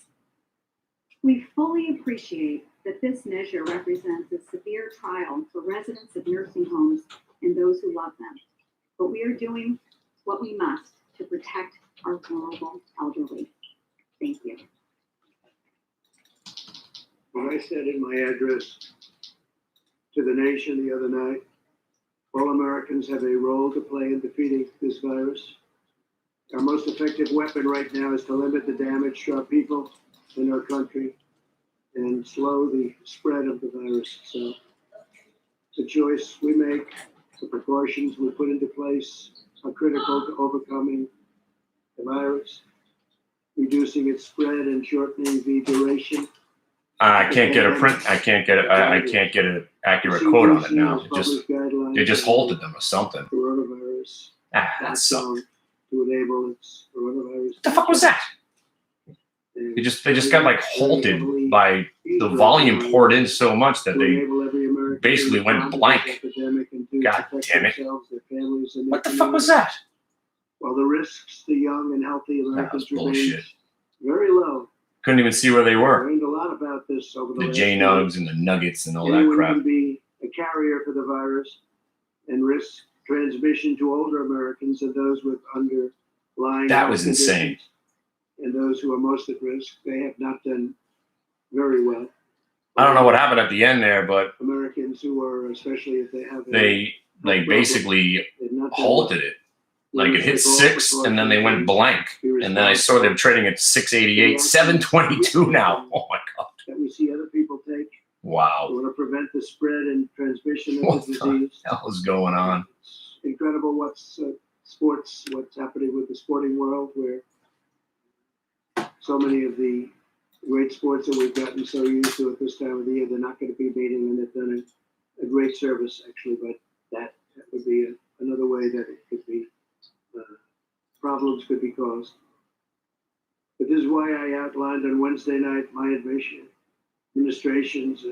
We fully appreciate that this measure represents a severe trial for residents of nursing homes and those who love them, but we are doing what we must to protect our vulnerable elderly. Thank you. What I said in my address to the nation the other night, all Americans have a role to play in defeating this virus. Our most effective weapon right now is to limit the damage to our people and our country and slow the spread of the virus. So the choice we make, the precautions we put into place are critical to overcoming the virus, reducing its spread and shortening the duration. I can't get a print. I can't get. I can't get an accurate quote on it now. They just halted them or something. Coronavirus. That sucked. To enable its coronavirus. What the fuck was that? They just got like halted by the volume poured in so much that they basically went blank. God damn it! What the fuck was that? While the risks to young and healthy Americans remain bullshit. very low. Couldn't even see where they I were. learned a lot about this over the last J-Nugs year. and the Nuggets and all that Anyone crap. can be a carrier for the virus and risk transmission to older Americans and those with underlying That health was insane. conditions. And those who are most at risk, they have not done very well. I don't know what happened at the end there, but Americans who are, especially if they have they basically halted it. Like it hit 6 and then they went blank. And then I saw them trading at 688, 722 now. Oh my God. that we see other people take. Wow. We want to prevent the spread and transmission of What the the disease. hell is going on? It's incredible what's happening with the sporting world, where so many of the great sports that we've gotten so used to at this time of the year, they're not going to be meeting, and they've done a great service, actually, but that would be another way that it could be, problems could be caused. But this is why I outlined on Wednesday night my administration's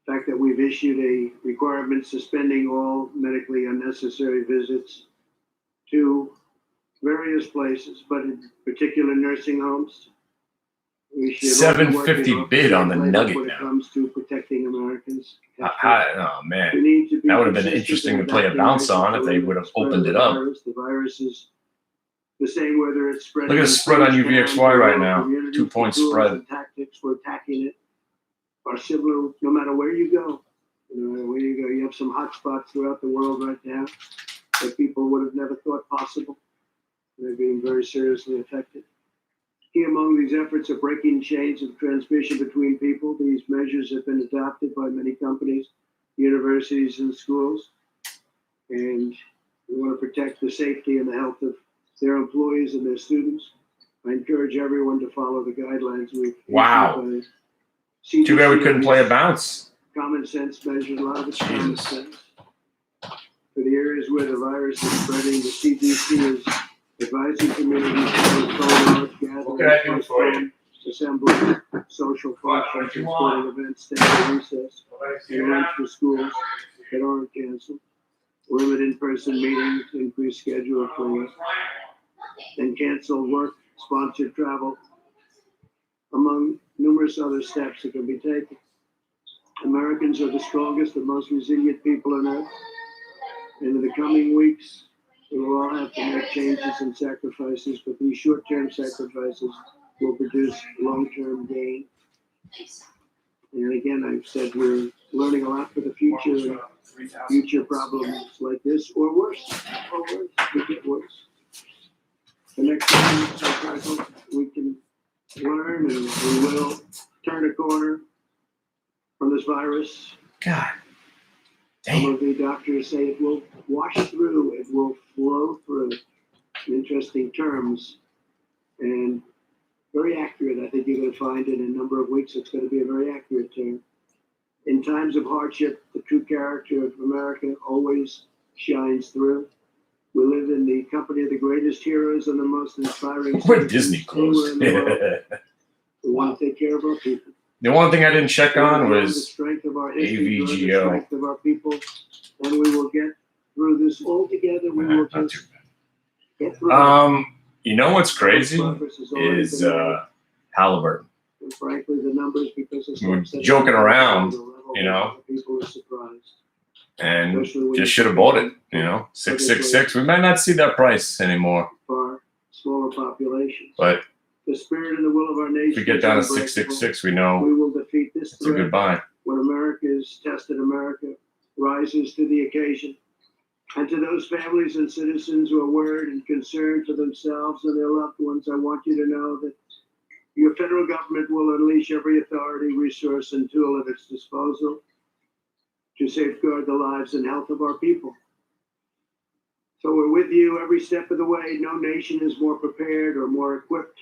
fact that we've issued a requirement suspending all medically unnecessary visits to various places, but in particular nursing homes. We should $750 bid on the Nugget when it now. comes to protecting Americans. Oh We man, need to be that would have been consistent interesting to in play a adapting bounce on if measures they to would have spread opened of it the up. virus. The virus is the same whether it's spreading. Look at the spread on UVXY right now. 2-point The tools spread. and tactics for attacking it are similar no matter where you go. No matter where you go, you have some hot spots throughout the world right now that people would have never thought possible. They're being very seriously affected. Key among these efforts are breaking chains of transmission between people. These measures have been adopted by many companies, universities, and schools. And we want to protect the safety and the health of their employees and their students. I encourage everyone to follow the guidelines we've Wow. issued by Too bad we couldn't play a CDC. bounce. Common sense measures, a lot of it's common Jesus. sense. For the areas where the virus is spreading, the CDC is advising communities to postpone large gatherings, What can I do for you? postpone assemblies, social functions, and sporting events, stay at recess, and lunch for schools that aren't canceled. Limit in-person meetings, increase schedule cleaning, and cancel work-sponsored travel, among numerous other steps that can be taken. Americans are the strongest and most resilient people on earth. And in the coming weeks, we will all have to make changes and sacrifices, but these short-term sacrifices will produce long-term gain. And again, I've said we're learning a lot for the future, and future problems like this, or worse, could get worse. The next time we can learn, and we will turn a corner from this virus. God Some damn. of the doctors say it will wash through, it will flow through. Interesting terms, and very accurate. I think you're going to find in a number of weeks it's going to be a very accurate term. In times of hardship, the true character of America always shines through. We live in the company of the greatest heroes and the most inspiring When citizens Disney anywhere closed. in the world. We want to take care of our people. The one thing I didn't check on the was strength of our history, the AVGO. strength of our people, and we will get through this all together. We will Not just too get through bad. You know what's crazy Progress has already is been made. Halliburton. And frankly, the numbers, because it's We were not set joking at around, the level you know. that people are surprised. And Especially when just you should have bought it, you know. 666. We might not see that price anymore, far smaller populations. but The spirit and the will of our nation. if we get down to is unbreakable. 666, we know We will defeat this it's a threat. good buy. When America is tested, America rises to the occasion. And to those families and citizens who are worried and concerned for themselves and their loved ones, I want you to know that your federal government will unleash every authority, resource, and tool at its disposal to safeguard the lives and health of our people. So we're with you every step of the way. No nation is more prepared or more equipped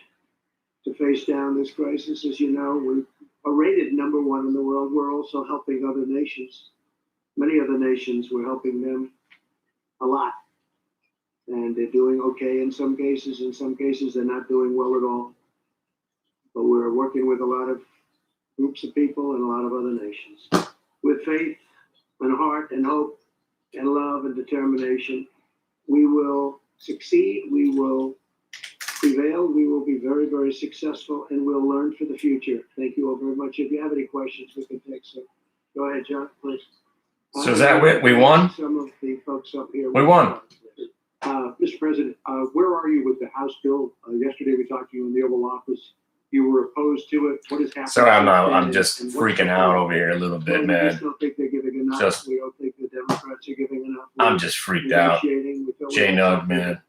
to face down this crisis. As you know, we are rated #1 in the world. We're also helping other nations. Many other nations, we're helping them a lot. And they're doing okay in some cases. In some cases, they're not doing well at all. But we're working with a lot of groups of people and a lot of other nations. With faith and heart and hope and love and determination, we will succeed. We will prevail. We will be very, very successful, and we'll learn for the future. Thank you all very much. If you have any questions, we can take some. Go ahead, John, please. So is that it? We won? Some of the folks up here. We won. Mr. President, where are you with the House bill? Yesterday we talked to you in the Oval Office. You were opposed to it. What has happened? Sorry, I'm not. since I'm then, just and what's freaking the out plan? over here a little bit, We man. just don't think they're giving enough. Just- We don't think the Democrats are giving enough. I'm just freaked out. Negotiating. We felt we J had Nug, something, man.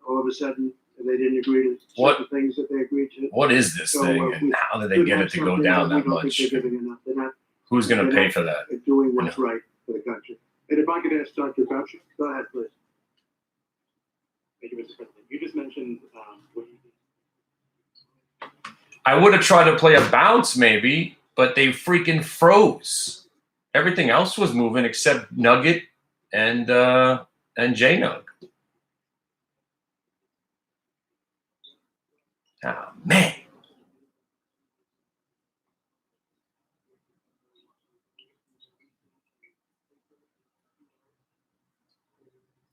all of a sudden, they didn't agree to What- certain things that they agreed to. What is this So, thing, we and how did they could get have it to go something, down but we that don't think much? they're giving enough. They're not Who's going to pay for that? doing what's right for the country. And if I could ask Dr. Fauci, Go ahead, please. Thank you, Mr. President. You just mentioned what you I would have tried to play a bounce maybe, but they freaking froze. Everything else was moving except Nugget and J Nug. Oh man.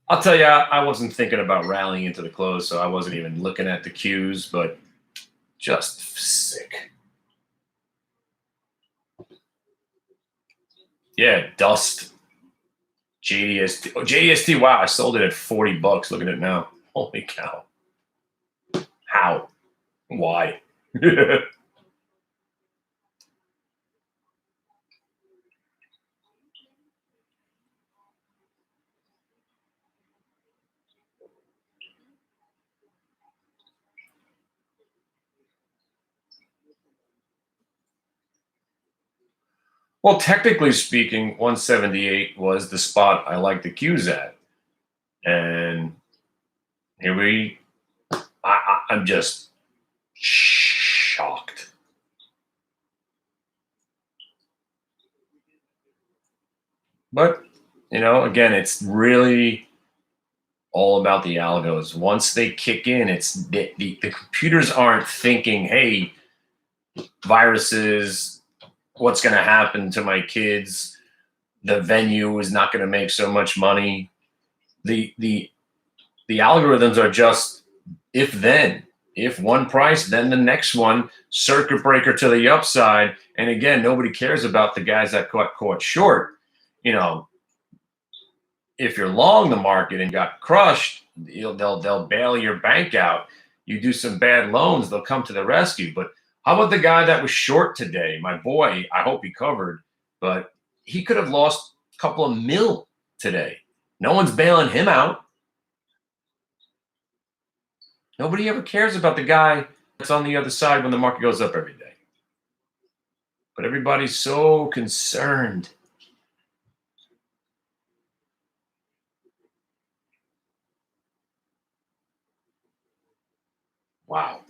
I'll tell you, I wasn't thinking about rallying into the close, so I wasn't even looking at the cues, but just sick. Yeah, dust. JDST. Oh, JDST, wow, I sold it at $40. Look at it now. Holy cow. How? Why? Well, technically speaking, 178 was the spot I like the cues at. And here I'm just shocked. But, you know, again, it's really all about the algos. Once they kick in, it's the computers aren't thinking, hey, viruses, what's going to happen to my kids? The venue is not going to make so much money. The algorithms are just if then. If one price, then the next one, circuit breaker to the upside. And again, nobody cares about the guys that got caught short. You know, if you're long the market and got crushed, they'll bail your bank out. You do some bad loans, they'll come to the rescue. But how about the guy that was short today? My boy, I hope he covered, but he could have lost a couple of mil today. No one's bailing him out. Nobody ever cares about the guy that's on the other side when the market goes up every day. But everybody's so concerned. Wow.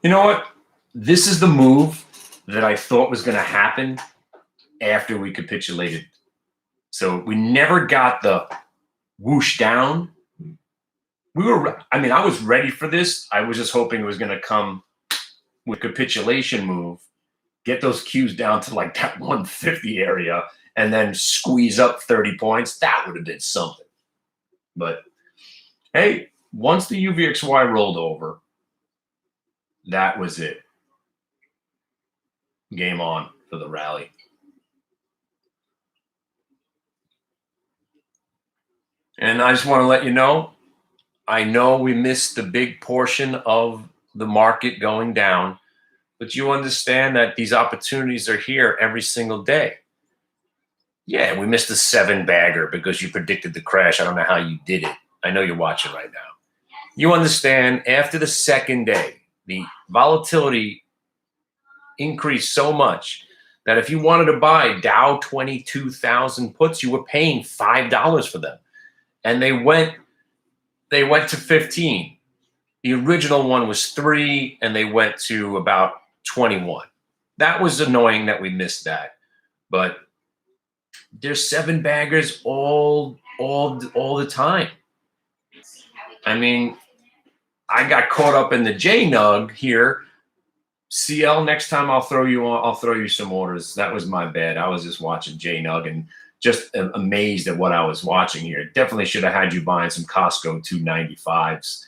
You know what? This is the move that I thought was going to happen after we capitulated. So we never got the whoosh down. I was ready for this. I was just hoping it was going to come with capitulation move, get those Qs down to like that 150 area, and then squeeze up 30 points. That would have been something. But hey, once the UVXY rolled over, that was it. Game on for the rally. And I just want to let you know, I know we missed the big portion of the market going down, but you understand that these opportunities are here every single day. Yeah, we missed a 7-bagger because you predicted the crash. I don't know how you did it. I know you're watching right now. You understand, after the second day, the volatility increased so much that if you wanted to buy Dow 22,000 puts, you were paying $5 for them. And they went to 15. The original one was 3, and they went to about 21. That was annoying that we missed that. But there's 7-baggers all the time. I mean, I got caught up in the J-Nug here. CL, next time I'll throw you some orders. That was my bad. I was just watching J-Nug and just amazed at what I was watching here. Definitely should have had you buying some Costco 295s.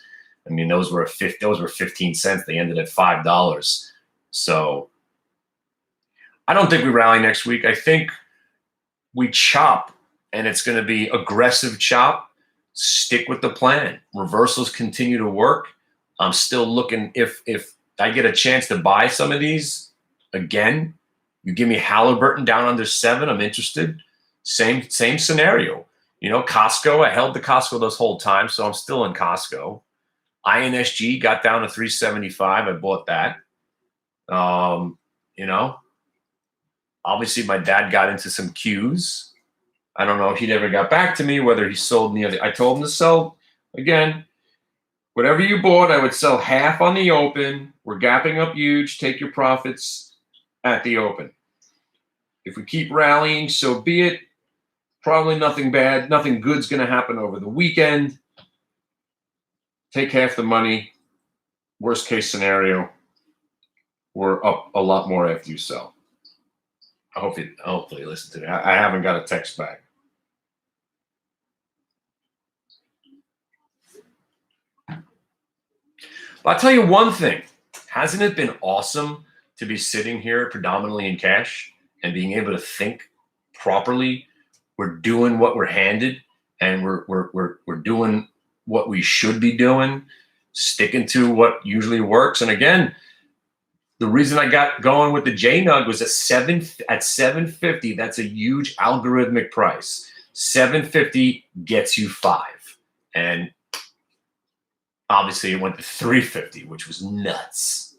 I mean, those were 15 cents. They ended at $5. So I don't think we rally next week. I think we chop, and it's going to be aggressive chop. Stick with the plan. Reversals continue to work. I'm still looking if I get a chance to buy some of these again. You give me Halliburton down under 7, I'm interested. Same scenario. You know, Costco, I held the Costco this whole time, so I'm still in Costco. INSG got down to 375. I bought that. You know, obviously my dad got into some Qs. I don't know if he never got back to me, whether he sold any of the, I told him to sell again. Whatever you bought, I would sell half on the open. We're gapping up huge. Take your profits at the open. If we keep rallying, so be it. Probably nothing bad. Nothing good's going to happen over the weekend. Take half the money. Worst case scenario, we're up a lot more after you sell. Hopefully you listen to me. I haven't got a text back. I'll tell you one thing. Hasn't it been awesome to be sitting here predominantly in cash and being able to think properly? We're doing what we're handed, and we're doing what we should be doing, sticking to what usually works. And again, the reason I got going with the J-Nug was at 750. That's a huge algorithmic price. 750 gets you 5. And obviously, it went to 350, which was nuts.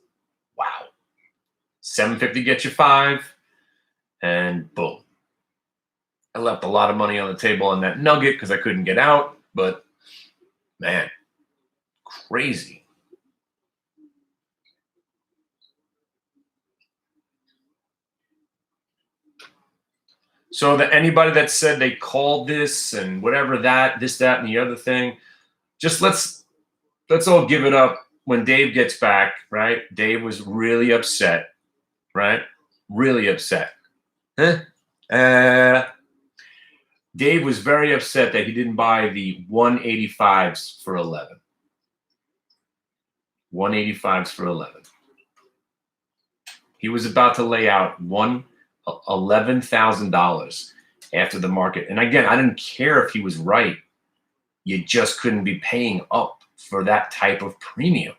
Wow. 750 gets you 5, and boom. I left a lot of money on the table on that nugget because I couldn't get out, but man, crazy. So that anybody that said they called this and whatever this, that, and the other thing, just let's all give it up when Dave gets back, right? Dave was really upset, right? Really upset. Dave was very upset that he didn't buy the 185s for 11. 185s for 11. He was about to lay out $11,000 after the market. And again, I didn't care if he was right. You just couldn't be paying up for that type of premium.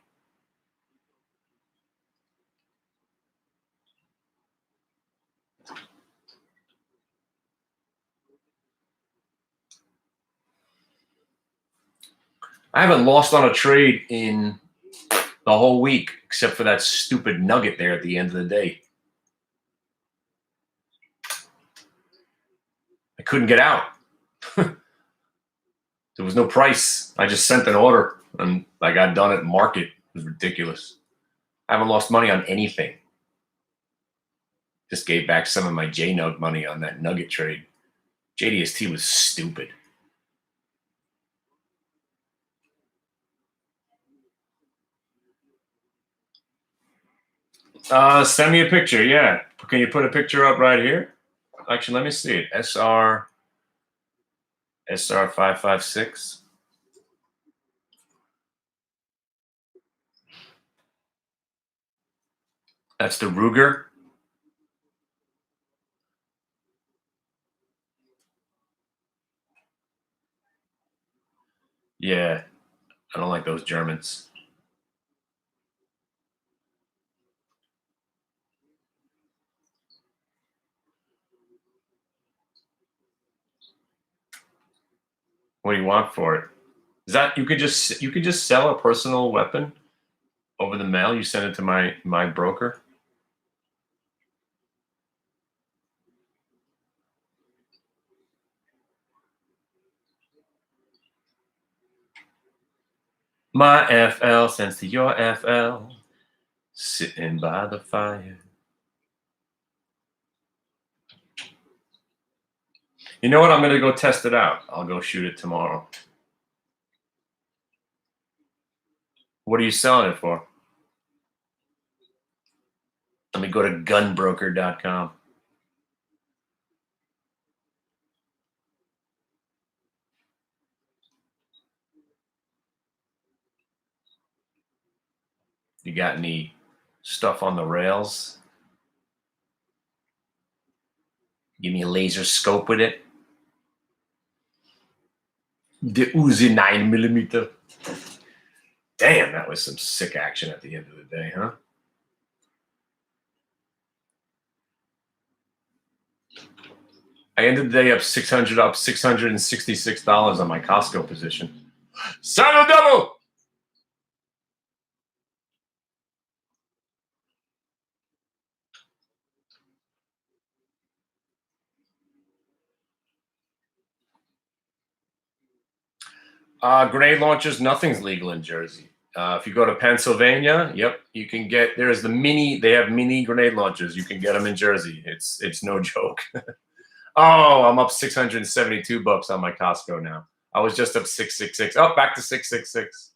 I haven't lost on a trade in the whole week, except for that stupid nugget there at the end of the day. I couldn't get out. There was no price. I just sent an order, and I got done at market. It was ridiculous. I haven't lost money on anything. Just gave back some of my J-Nug money on that nugget trade. JDST was stupid. Send me a picture. Yeah. Can you put a picture up right here? Actually, let me see it. SR 556. That's the Ruger. Yeah, I don't like those Germans. What do you want for it? Is that you could just sell a personal weapon over the mail? You send it to my broker. My FL sends to your FL, sitting by the fire. You know what? I'm gonna go test it out. I'll go shoot it tomorrow. What are you selling it for? Let me go to gunbroker.com. You got any stuff on the rails? Give me a laser scope with it. The Uzi 9mm. Damn, that was some sick action at the end of the day, huh? I ended the day up $666 on my Costco position. Son of a devil! Grenade launchers, nothing's legal in Jersey. If you go to Pennsylvania, yep, you can get. There's the mini. They have mini grenade launchers. You can get them in Jersey. It's no joke. Oh, I'm up $672 on my Costco now. I was just up 666. Oh, back to 666.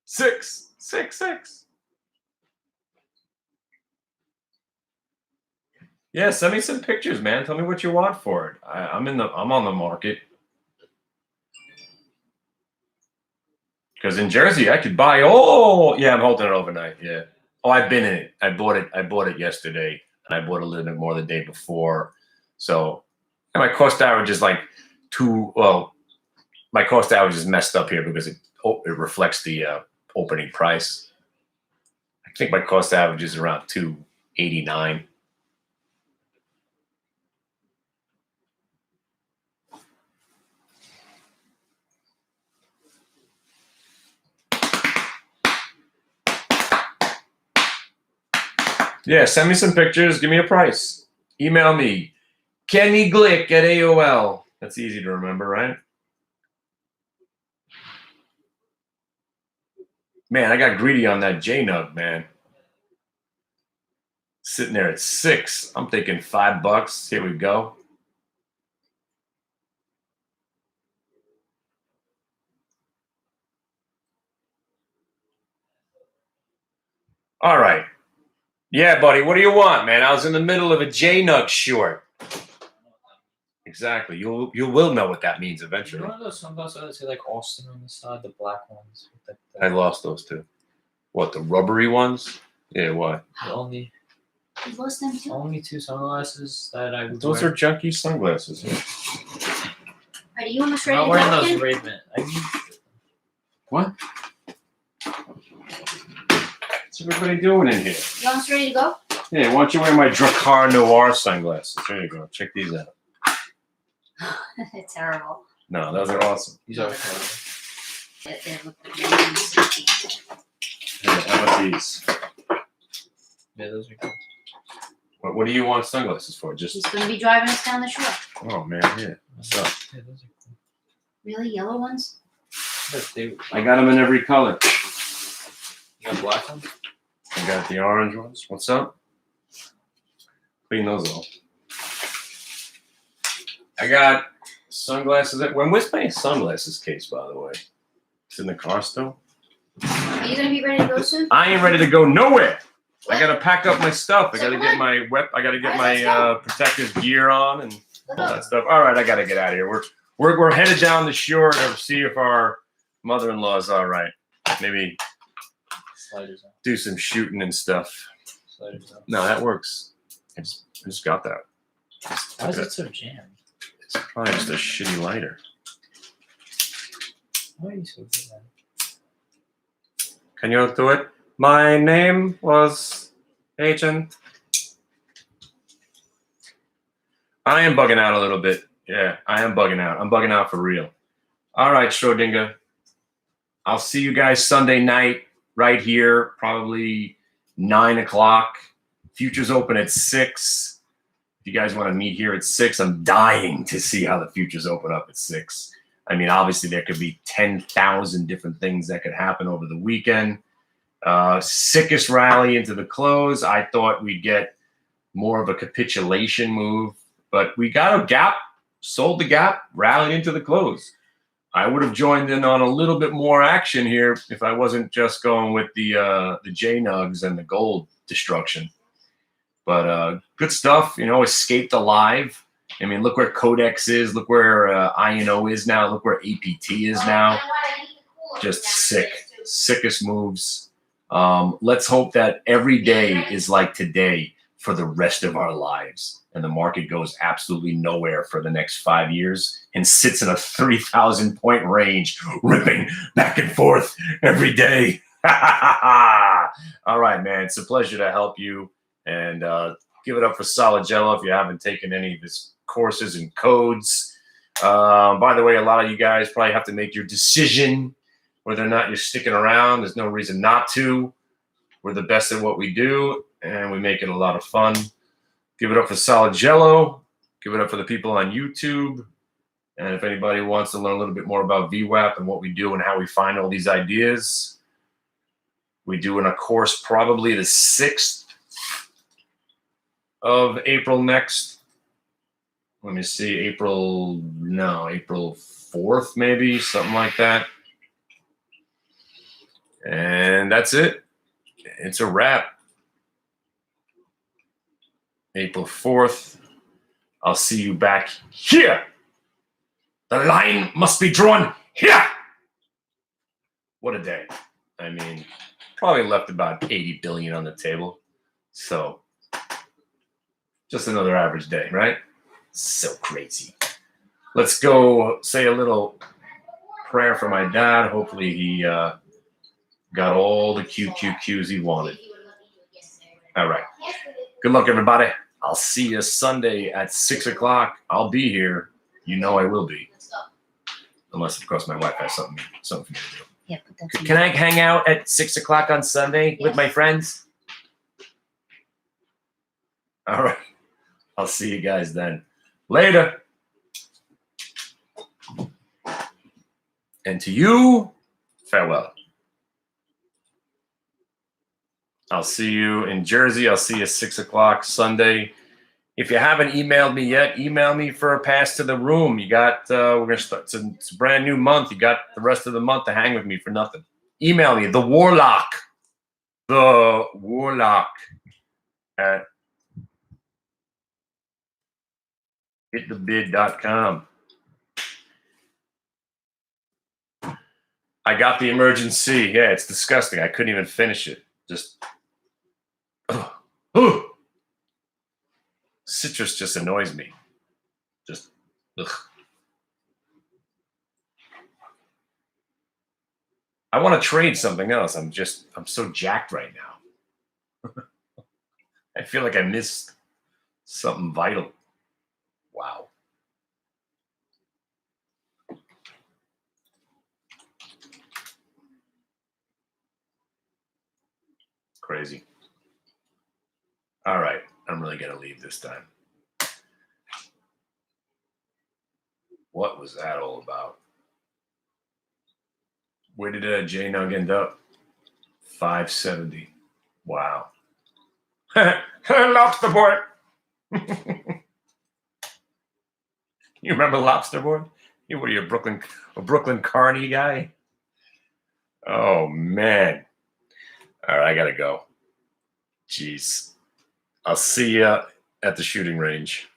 666. Yeah, send me some pictures, man. Tell me what you want for it. I'm on the market. Because in Jersey, I could buy. Oh, yeah, I'm holding it overnight. Yeah. Oh, I've been in it. I bought it yesterday, and I bought a little bit more the day before. So, and my cost average is like my cost average is messed up here because it reflects the opening price. I think my cost average is around $289. Yeah, send me some pictures. Give me a price. Email me, Kenny Glick at AOL. That's easy to remember, right? Man, I got greedy on that J-Nug, man. Sitting there at 6. I'm thinking $5. Here we go. All right. Yeah, buddy. What do you want, man? I was in the middle of a J-Nug short. Exactly. You will know what that means eventually. You know those sunglasses that say like Austin on the side, the black ones? I lost those too. What, the rubbery ones? Yeah, why? The only You lost them too? only two sunglasses that I would Those wear. are junky sunglasses. Are you almost I'm ready not to wearing go those again? Ray-Ban. I mean, What? What's everybody doing in here? You almost ready to go? Yeah, why don't you wear my Dracar Noir sunglasses? There you go. Check these out. It's terrible. No, those are awesome. these are They look really sticky. Yeah, how about these? yeah, those are good. What do you want sunglasses for? Just He's gonna be driving us down the shore. oh man, yeah. What's up? Yeah, those are cool. Really? Yellow ones? But they, I got them in every color. you got black ones? I got the orange ones. What's up? Clean those off. I got sunglasses. Where's my sunglasses case, by the way? It's in the car still. Are you gonna be ready to go soon? I ain't ready to go nowhere. I gotta pack up my stuff. I gotta get my protective gear on and all that stuff. All right, I gotta get out of here. We're headed down the shore to see if our mother-in-law is all right. Maybe Sliders on. do some shooting and stuff. Sliders on. No, that works. I just got that. Why is it so jammed? It's probably just a shitty lighter. Why are you so good at it? Can you do it? My name was Agent. I am bugging out a little bit. Yeah, I am bugging out. I'm bugging out for real. All right, Schrodinger. I'll see you guys Sunday night right here, probably 9 o'clock. Futures open at 6. If you guys want to meet here at 6, I'm dying to see how the futures open up at 6. I mean, obviously, there could be 10,000 different things that could happen over the weekend. Sickest rally into the close. I thought we'd get more of a capitulation move, but we got a gap, sold the gap, rallied into the close. I would have joined in on a little bit more action here if I wasn't just going with the J-Nugs and the gold destruction. But good stuff, you know, escaped alive. I mean, look where CODX is. Look where INO is now. Look where APT is now. Just sick. Sickest moves. Let's hope that every day is like today for the rest of our lives. And the market goes absolutely nowhere for the next 5 years and sits in a 3,000 point range, ripping back and forth every day. All right, man. It's a pleasure to help you. And give it up for Solid Jello if you haven't taken any of his courses and codes. By the way, a lot of you guys probably have to make your decision whether or not you're sticking around. There's no reason not to. We're the best at what we do, and we make it a lot of fun. Give it up for Solid Jello. Give it up for the people on YouTube. And if anybody wants to learn a little bit more about VWAP and what we do and how we find all these ideas, we do in a course probably the 6th of April next. Let me see, April 4th, maybe, something like that. And that's it. It's a wrap. April 4th. I'll see you back here. The line must be drawn here. What a day. I mean, probably left about 80 billion on the table. So just another average day, right? So crazy. Let's go say a little prayer for my dad. Hopefully he got all the QQQs he wanted. All right. Good luck, everybody. I'll see you Sunday at 6 o'clock. I'll be here. You know I will be. Unless, of course, my wife has something for me to do. Yeah, but that's Can I hang out at 6 o'clock on Sunday with my friends? All right. I'll see you guys then. Later. And to you, farewell. I'll see you in Jersey. I'll see you 6 o'clock Sunday. If you haven't emailed me yet, email me for a pass to the room. You got, we're going to start, it's a brand new month. You got the rest of the month to hang with me for nothing. Email me, the Warlock at hitthebid.com. I got the emergency. Yeah, it's disgusting. I couldn't even finish it. Just, citrus just annoys me. Just, ugh. I want to trade something else. I'm so jacked right now. I feel like I missed something vital. Wow. Crazy. All right. I'm really going to leave this time. What was that all about? Where did J-Nug end up? 570. Wow. Lobster Boy. You remember Lobster Boy? You were a Brooklyn Carney guy? Oh, man. All right, I got to go. Jeez. I'll see you at the shooting range.